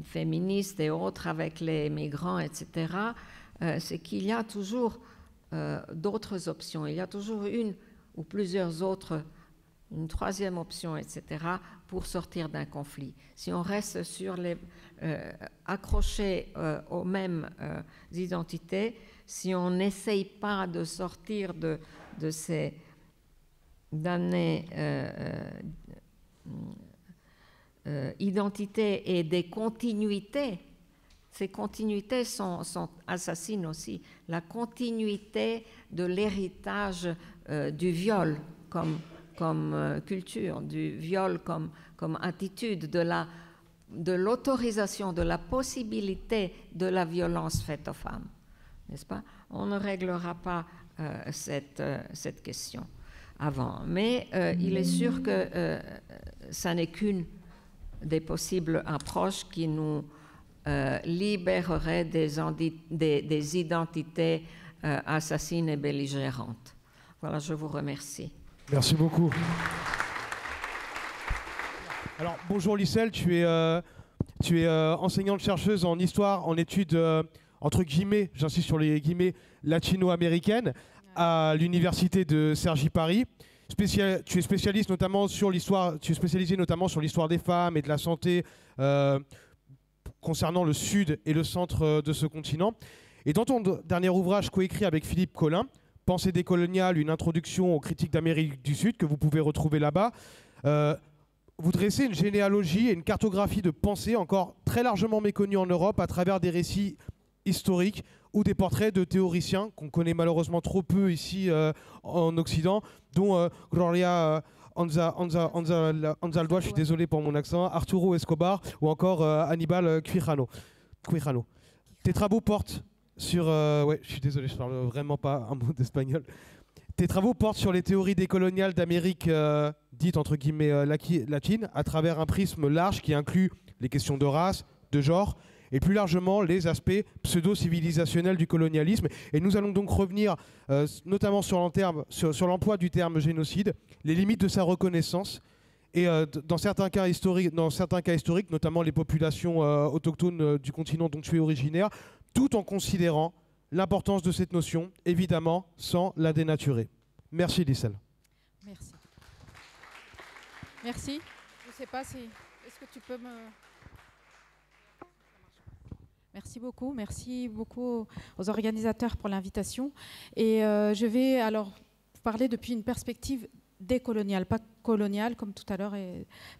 féministe et autres avec les migrants, etc., c'est qu'il y a toujours d'autres options. Il y a toujours une ou plusieurs autres, une troisième option, etc., pour sortir d'un conflit. Si on reste sur accroché aux mêmes identités, si on n'essaye pas de sortir de ces damnées identités et des continuités, ces continuités sont assassines aussi. La continuité de l'héritage du viol comme culture, du viol comme attitude, de l'autorisation, de la possibilité de la violence faite aux femmes, n'est-ce pas? On ne réglera pas cette question avant. Mais il est sûr que ça n'est qu'une des possibles approches qui nous libérerait des identités assassines et belligérantes. Voilà, je vous remercie. Merci beaucoup. Alors, bonjour Lisselle, tu es enseignante-chercheuse en histoire, en études, entre guillemets, j'insiste sur les guillemets, latino-américaines, à l'université de Cergy-Paris. Tu es spécialiste notamment sur l'histoire, tu es spécialisée notamment sur l'histoire des femmes et de la santé concernant le sud et le centre de ce continent. Et dans ton dernier ouvrage coécrit avec Philippe Collin, Pensée décoloniale, une introduction aux critiques d'Amérique du Sud, que vous pouvez retrouver là-bas, vous dressez une généalogie et une cartographie de pensée encore très largement méconnue en Europe à travers des récits historiques ou des portraits de théoriciens qu'on connaît malheureusement trop peu ici en Occident, dont Gloria Anzaldúa, je suis désolé pour mon accent, Arturo Escobar ou encore Aníbal Quijano. Tes travaux portent sur... ouais, je suis désolé, je parle vraiment pas un mot d'espagnol. Tes travaux portent sur les théories décoloniales d'Amérique dite entre guillemets latine à travers un prisme large qui inclut les questions de race, de genre et plus largement les aspects pseudo-civilisationnels du colonialisme. Et nous allons donc revenir notamment sur l'emploi du terme génocide, les limites de sa reconnaissance et dans certains cas historiques, notamment les populations autochtones du continent dont tu es originaire, tout en considérant l'importance de cette notion, évidemment, sans la dénaturer. Merci, Lissel. Merci. Merci. Je ne sais pas si... Est-ce que tu peux me... Merci beaucoup aux organisateurs pour l'invitation. Et je vais alors parler depuis une perspective décoloniale, pas coloniale comme tout à l'heure,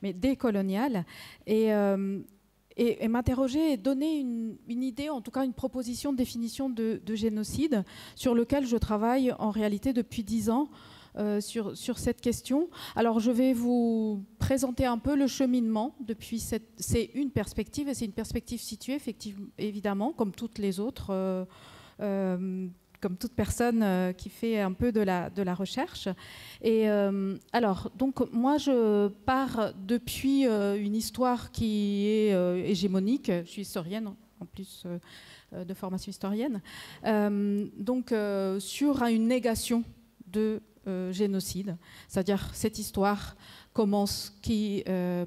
mais décoloniale. Et m'interroger et donner une idée, en tout cas une proposition de définition de génocide sur lequel je travaille en réalité depuis 10 ans sur cette question. Alors je vais vous présenter un peu le cheminement depuis c'est une perspective et c'est une perspective située effectivement, évidemment, comme toutes les autres, comme toute personne qui fait un peu de la recherche. Et alors, donc, moi, je pars depuis une histoire qui est hégémonique. Je suis historienne, en plus de formation historienne. Donc, sur une négation de génocide. C'est-à-dire, cette histoire commence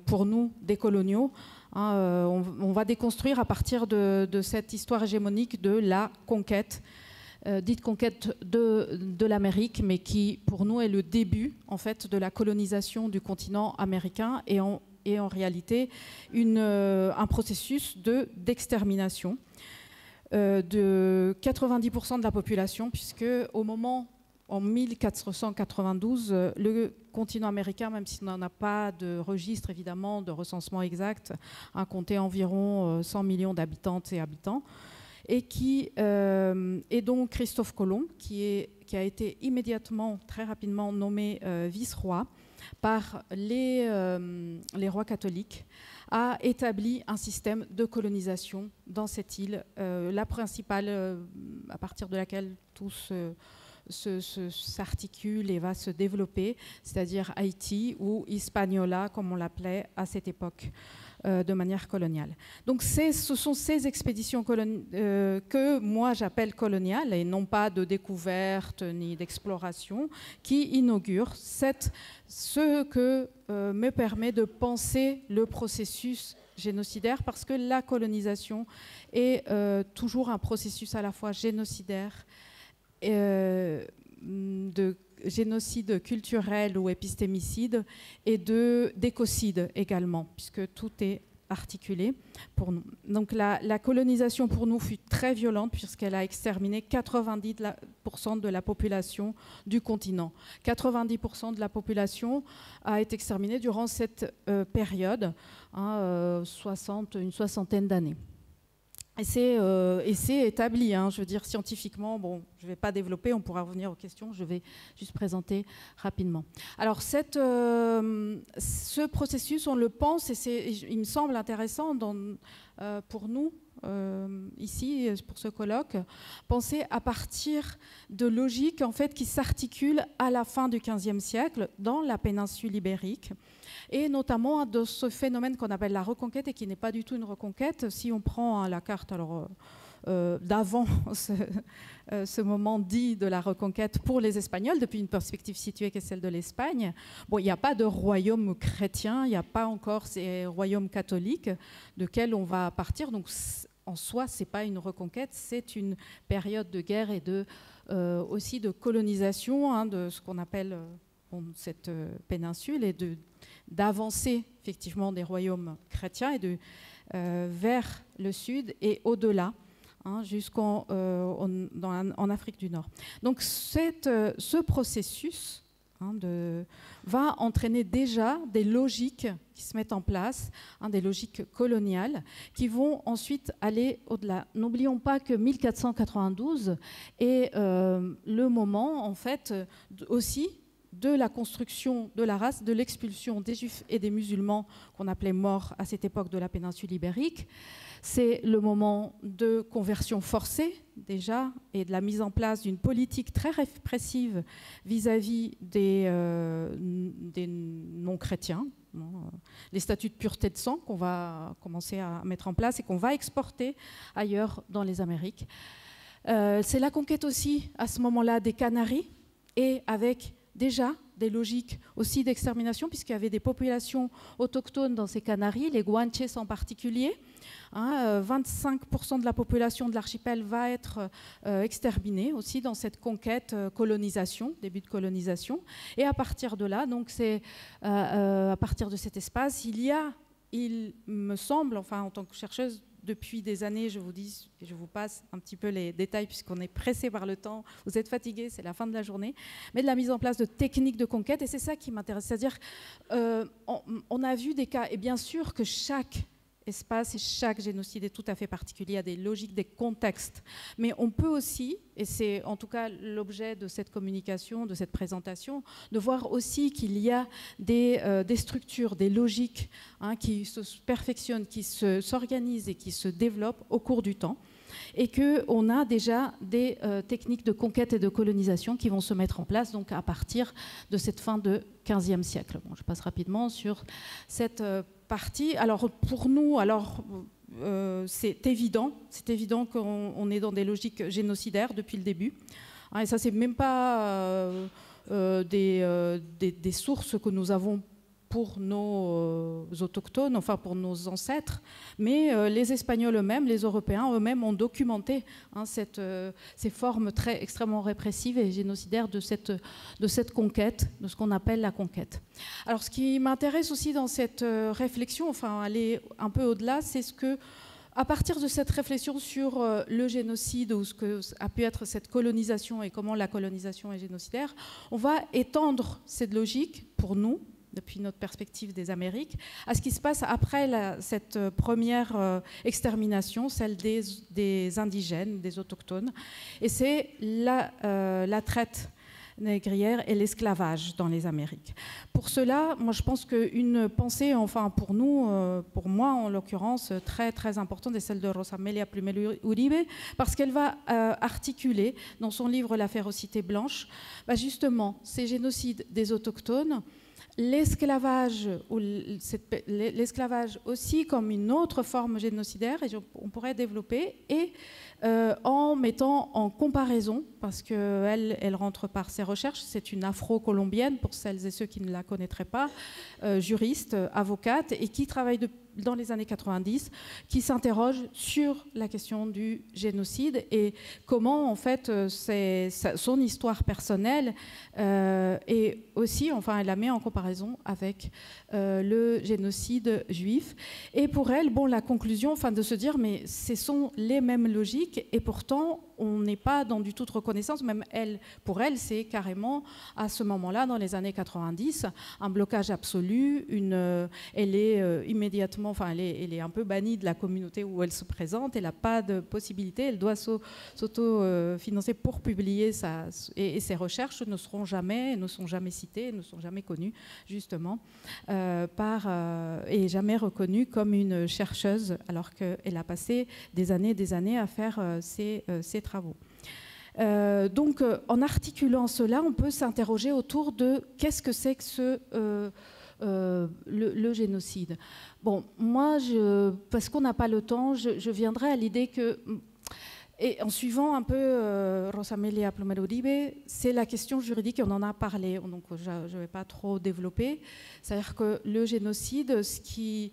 pour nous, des coloniaux, on va déconstruire à partir de cette histoire hégémonique de la conquête, dite conquête de l'Amérique, mais qui, pour nous, est le début, en fait, de la colonisation du continent américain et en réalité un processus d'extermination de 90% de la population, puisque au moment, en 1492, le continent américain, même s'il n'en a pas de registre, évidemment, de recensement exact, a compté environ 100 millions d'habitantes et habitants. Et donc Christophe Colomb, qui a été immédiatement, très rapidement nommé vice-roi par les rois catholiques, a établi un système de colonisation dans cette île, la principale à partir de laquelle tout s'articule et va se développer, c'est-à-dire Haïti ou Hispaniola, comme on l'appelait à cette époque, de manière coloniale. Donc ce sont ces expéditions que moi j'appelle coloniales, et non pas de découverte ni d'exploration, qui inaugurent ce que me permet de penser le processus génocidaire, parce que la colonisation est toujours un processus à la fois génocidaire, de génocide culturel ou épistémicide, et d'écocide également, puisque tout est articulé pour nous. Donc la colonisation pour nous fut très violente, puisqu'elle a exterminé 90% de la population du continent. 90% de la population a été exterminée durant cette période, une soixantaine d'années. Et c'est établi, je veux dire, scientifiquement. Bon, je ne vais pas développer, on pourra revenir aux questions, je vais juste présenter rapidement. Alors, ce processus, on le pense, et il me semble intéressant pour nous, ici, pour ce colloque, penser à partir de logiques en fait, qui s'articulent à la fin du XVe siècle dans la péninsule ibérique, et notamment de ce phénomène qu'on appelle la reconquête, et qui n'est pas du tout une reconquête. Si on prend la carte d'avant ce moment dit de la reconquête pour les Espagnols, depuis une perspective située qui est celle de l'Espagne, bon, il n'y a pas de royaume chrétien, il n'y a pas encore ces royaumes catholiques de quels on va partir. Donc en soi, ce n'est pas une reconquête, c'est une période de guerre et aussi de colonisation de ce qu'on appelle cette péninsule, et d'avancer effectivement des royaumes chrétiens et vers le sud et au-delà, jusqu'en en Afrique du Nord. Donc ce processus va entraîner déjà des logiques qui se mettent en place, des logiques coloniales, qui vont ensuite aller au-delà. N'oublions pas que 1492 est le moment, en fait, aussi de la construction de la race, de l'expulsion des Juifs et des musulmans qu'on appelait morts à cette époque de la péninsule ibérique. C'est le moment de conversion forcée, déjà, et de la mise en place d'une politique très répressive vis-à-vis des non-chrétiens, les statuts de pureté de sang qu'on va commencer à mettre en place et qu'on va exporter ailleurs dans les Amériques. C'est la conquête aussi, à ce moment-là, des Canaries, et avec déjà des logiques aussi d'extermination, puisqu'il y avait des populations autochtones dans ces Canaries, les Guanches en particulier. 25% de la population de l'archipel va être exterminée aussi dans cette conquête, colonisation, début de colonisation. Et à partir de là, donc c'est à partir de cet espace, il me semble, enfin en tant que chercheuse, depuis des années, je vous dis, et je vous passe un petit peu les détails puisqu'on est pressé par le temps, vous êtes fatigués, c'est la fin de la journée, mais de la mise en place de techniques de conquête, et c'est ça qui m'intéresse, c'est-à-dire on a vu des cas, et bien sûr que chaque espace et chaque génocide est tout à fait particulier, il y a des logiques, des contextes, mais on peut aussi, et c'est en tout cas l'objet de cette communication, de cette présentation, de voir aussi qu'il y a des structures, des logiques qui se perfectionnent, qui s'organisent et qui se développent au cours du temps, et qu'on a déjà des techniques de conquête et de colonisation qui vont se mettre en place donc à partir de cette fin du XVe siècle. Bon, je passe rapidement sur cette partie. Alors pour nous, c'est évident qu'on est dans des logiques génocidaires depuis le début. Et ça, c'est même pas des sources que nous avons pour nos autochtones, enfin pour nos ancêtres, mais les Espagnols eux-mêmes, les Européens eux-mêmes ont documenté ces formes extrêmement répressives et génocidaires de cette conquête, de ce qu'on appelle la conquête. Alors ce qui m'intéresse aussi dans cette réflexion, enfin aller un peu au-delà, c'est ce que, à partir de cette réflexion sur le génocide ou ce que a pu être cette colonisation et comment la colonisation est génocidaire, on va étendre cette logique pour nous, depuis notre perspective des Amériques, à ce qui se passe après cette première extermination, celle des indigènes, des autochtones. Et c'est la traite négrière et l'esclavage dans les Amériques. Pour cela, moi je pense qu'une pensée, enfin pour nous, pour moi en l'occurrence, très très importante est celle de Rosa Amélia Plumel Uribe, parce qu'elle va articuler dans son livre La férocité blanche, justement ces génocides des autochtones, l'esclavage aussi comme une autre forme génocidaire, et on pourrait développer, et en mettant en comparaison, parce qu'elle rentre par ses recherches, c'est une afro-colombienne, pour celles et ceux qui ne la connaîtraient pas, juriste, avocate, et qui travaille dans les années 90, qui s'interroge sur la question du génocide et comment, en fait, son histoire personnelle et aussi, enfin, elle la met en comparaison avec le génocide juif. Et pour elle, bon, la conclusion, enfin, de se dire, mais ce sont les mêmes logiques et pourtant, on n'est pas dans du toute reconnaissance. Même elle, pour elle, c'est carrément à ce moment-là, dans les années 90, un blocage absolu. Elle est immédiatement, enfin, elle est un peu bannie de la communauté où elle se présente. Elle n'a pas de possibilité. Elle doit s'auto-financer pour publier et ses recherches ne sont jamais citées, ne sont jamais connues justement et jamais reconnues comme une chercheuse, alors qu'elle a passé des années à faire ses travaux. Donc, en articulant cela, on peut s'interroger autour de qu'est-ce que c'est que le génocide. Bon, moi, parce qu'on n'a pas le temps, je viendrai à l'idée que, et en suivant un peu Rosa Amélia Plumel Uribe, c'est la question juridique, et on en a parlé, donc je ne vais pas trop développer. C'est-à-dire que le génocide, ce qui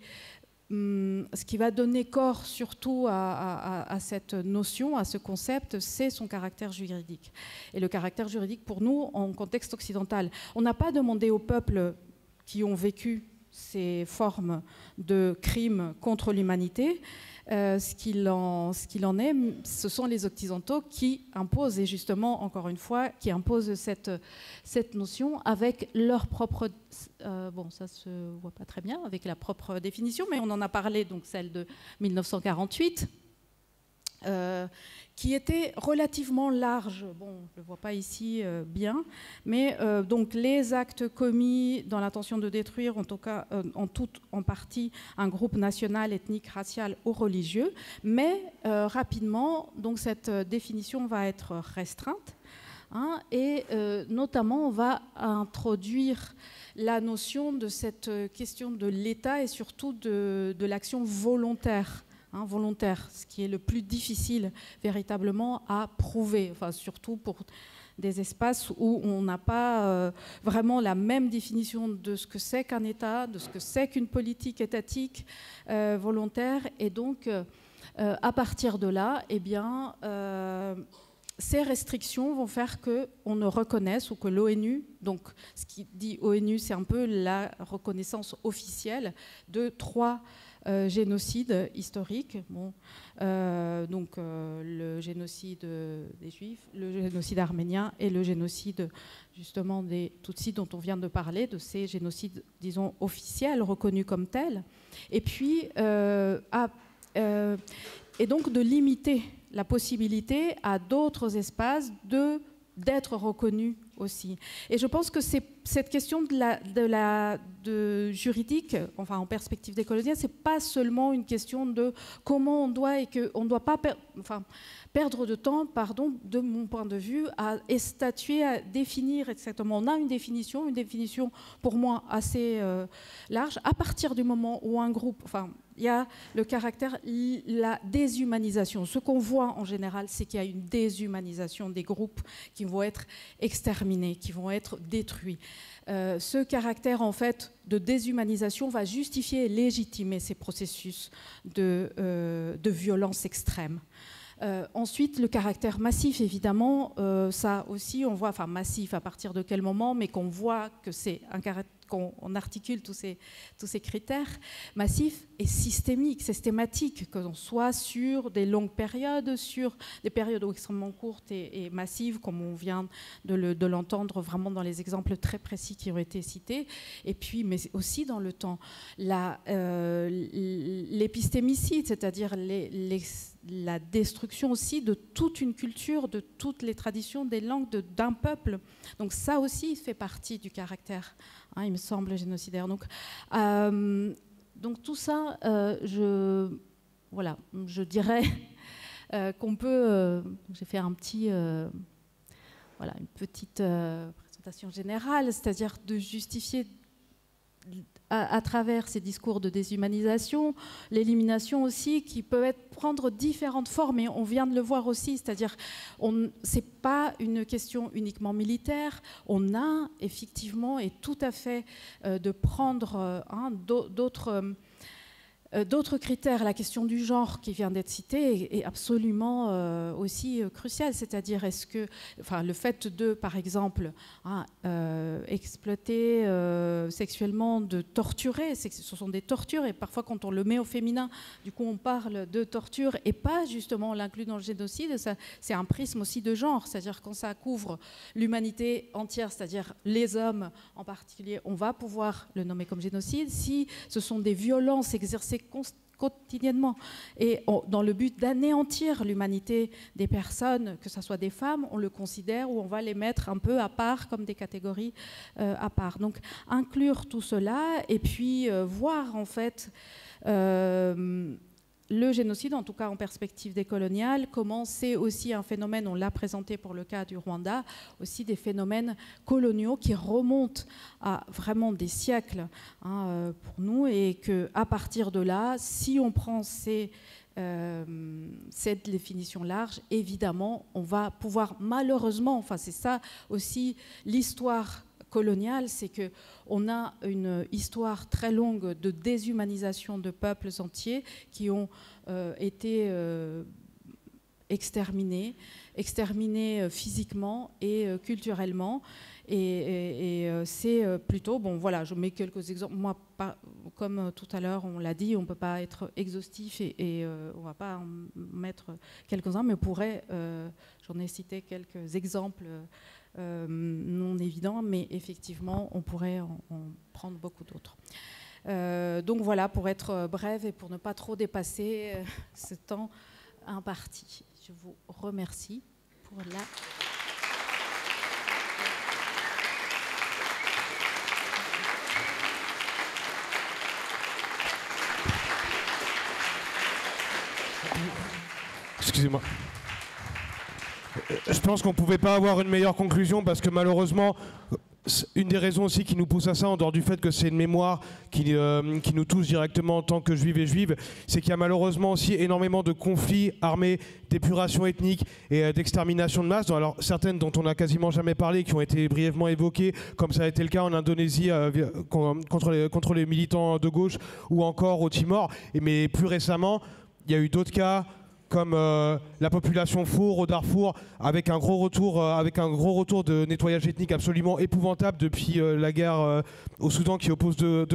va donner corps surtout à cette notion, à ce concept, c'est son caractère juridique. Et le caractère juridique, pour nous, en contexte occidental, on n'a pas demandé aux peuples qui ont vécu ces formes de crimes contre l'humanité. Ce qu'il en est, ce sont les Occidentaux qui imposent, et justement, encore une fois, qui imposent cette notion avec leur propre... bon, ça se voit pas très bien, avec la propre définition, mais on en a parlé, donc celle de 1948, qui était relativement large. Bon, je ne le vois pas ici bien, mais donc les actes commis dans l'intention de détruire, en tout cas en partie, un groupe national, ethnique, racial ou religieux, mais rapidement, donc cette définition va être restreinte, hein, et notamment on va introduire la notion de cette question de l'État et surtout de l'action volontaire. Hein, volontaire, ce qui est le plus difficile véritablement à prouver, enfin, surtout pour des espaces où on n'a pas vraiment la même définition de ce que c'est qu'un État, de ce que c'est qu'une politique étatique volontaire, et donc à partir de là, eh bien, ces restrictions vont faire qu'on ne reconnaisse, ou que l'ONU, donc ce qui dit ONU, c'est un peu la reconnaissance officielle de 3 génocides historiques, bon, donc le génocide des Juifs, le génocide arménien et le génocide justement des Tutsis dont on vient de parler, de ces génocides, disons, officiels, reconnus comme tels, et puis et donc de limiter la possibilité à d'autres espaces d'être reconnus aussi. Et je pense que c'est cette question de juridique, enfin en perspective décoloniale, c'est pas seulement une question de comment on doit, et qu'on ne doit pas perdre de temps, pardon, de mon point de vue, à statuer, à définir exactement. On a une définition pour moi assez large, à partir du moment où un groupe, enfin, il y a le caractère, la déshumanisation. Ce qu'on voit en général, c'est qu'il y a une déshumanisation des groupes qui vont être exterminés, qui vont être détruits. Ce caractère, en fait, de déshumanisation va justifier et légitimer ces processus de violence extrême. Ensuite, le caractère massif, évidemment, ça aussi, on voit, enfin massif à partir de quel moment, mais qu'on voit que c'est un caractère, qu'on articule tous ces critères massifs et systématiques, que l'on soit sur des longues périodes, sur des périodes extrêmement courtes et massives, comme on vient de l'entendre vraiment dans les exemples très précis qui ont été cités, et puis, mais aussi dans le temps, l'épistémicide, c'est-à-dire la destruction aussi de toute une culture, de toutes les traditions, des langues d'un peuple. Donc ça aussi fait partie du caractère, hein, il me semble, génocidaire. Donc tout ça, je dirais qu'on peut... j'ai fait une petite présentation générale, c'est-à-dire de justifier à travers ces discours de déshumanisation, l'élimination aussi, qui peut prendre différentes formes, et on vient de le voir aussi, c'est-à-dire c'est pas une question uniquement militaire, on a effectivement, et tout à fait, de prendre d'autres critères. La question du genre qui vient d'être citée est absolument aussi cruciale, c'est-à-dire le fait de, par exemple, exploiter sexuellement, de torturer, ce sont des tortures, et parfois quand on le met au féminin, du coup on parle de torture, et pas justement on l'inclut dans le génocide, c'est un prisme aussi de genre, c'est-à-dire quand ça couvre l'humanité entière, c'est-à-dire les hommes en particulier, on va pouvoir le nommer comme génocide. Si ce sont des violences exercées quotidiennement et dans le but d'anéantir l'humanité des personnes, que ce soit des femmes, on le considère, ou on va les mettre un peu à part comme des catégories à part. Donc inclure tout cela et puis voir en fait le génocide, en tout cas en perspective décoloniale, comment c'est aussi un phénomène, on l'a présenté pour le cas du Rwanda, aussi des phénomènes coloniaux qui remontent à vraiment des siècles pour nous, et qu'à partir de là, si on prend cette définition large, évidemment, on va pouvoir malheureusement, enfin c'est ça aussi l'histoire coloniale, c'est qu'on a une histoire très longue de déshumanisation de peuples entiers qui ont été exterminés physiquement et culturellement. Et c'est plutôt, bon voilà, je mets quelques exemples. Moi, comme tout à l'heure, on l'a dit, on ne peut pas être exhaustif et on ne va pas en mettre quelques-uns, mais on pourrait, j'en ai cité quelques exemples non évidents, mais effectivement, on pourrait en prendre beaucoup d'autres. Donc voilà, pour être brève et pour ne pas trop dépasser ce temps imparti. Je vous remercie pour la... Excusez-moi. Je pense qu'on ne pouvait pas avoir une meilleure conclusion parce que malheureusement, une des raisons aussi qui nous pousse à ça, en dehors du fait que c'est une mémoire qui nous touche directement en tant que juifs et juives, c'est qu'il y a malheureusement aussi énormément de conflits armés, d'épuration ethnique et d'extermination de masse. Alors certaines dont on n'a quasiment jamais parlé, qui ont été brièvement évoquées, comme ça a été le cas en Indonésie contre les militants de gauche ou encore au Timor. Mais plus récemment, il y a eu d'autres cas comme la population Four au Darfour, avec un gros retour de nettoyage ethnique absolument épouvantable depuis la guerre au Soudan qui oppose deux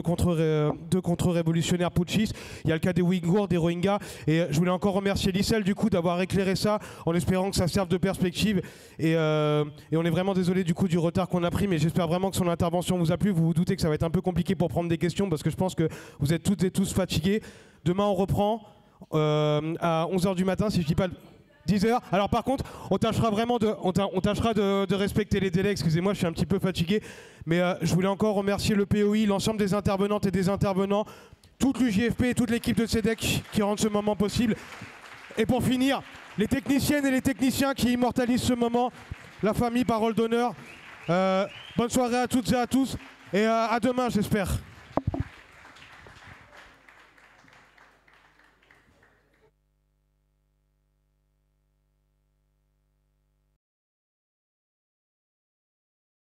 contre-révolutionnaires putschistes. Il y a le cas des Ouïghours, des Rohingyas, et je voulais encore remercier Lissel du coup d'avoir éclairé ça en espérant que ça serve de perspective. Et on est vraiment désolé du coup du retard qu'on a pris, mais j'espère vraiment que son intervention vous a plu. Vous vous doutez que ça va être un peu compliqué pour prendre des questions parce que je pense que vous êtes toutes et tous fatigués. Demain on reprend. À 11h du matin, si je dis pas 10h. Alors par contre, on tâchera de respecter les délais. Excusez-moi, je suis un petit peu fatigué. Mais je voulais encore remercier le POI, l'ensemble des intervenantes et des intervenants, toute l'UJFP et toute l'équipe de CEDEC qui rendent ce moment possible. Et pour finir, les techniciennes et les techniciens qui immortalisent ce moment, la famille Parole d'honneur. Bonne soirée à toutes et à tous. Et à demain, j'espère.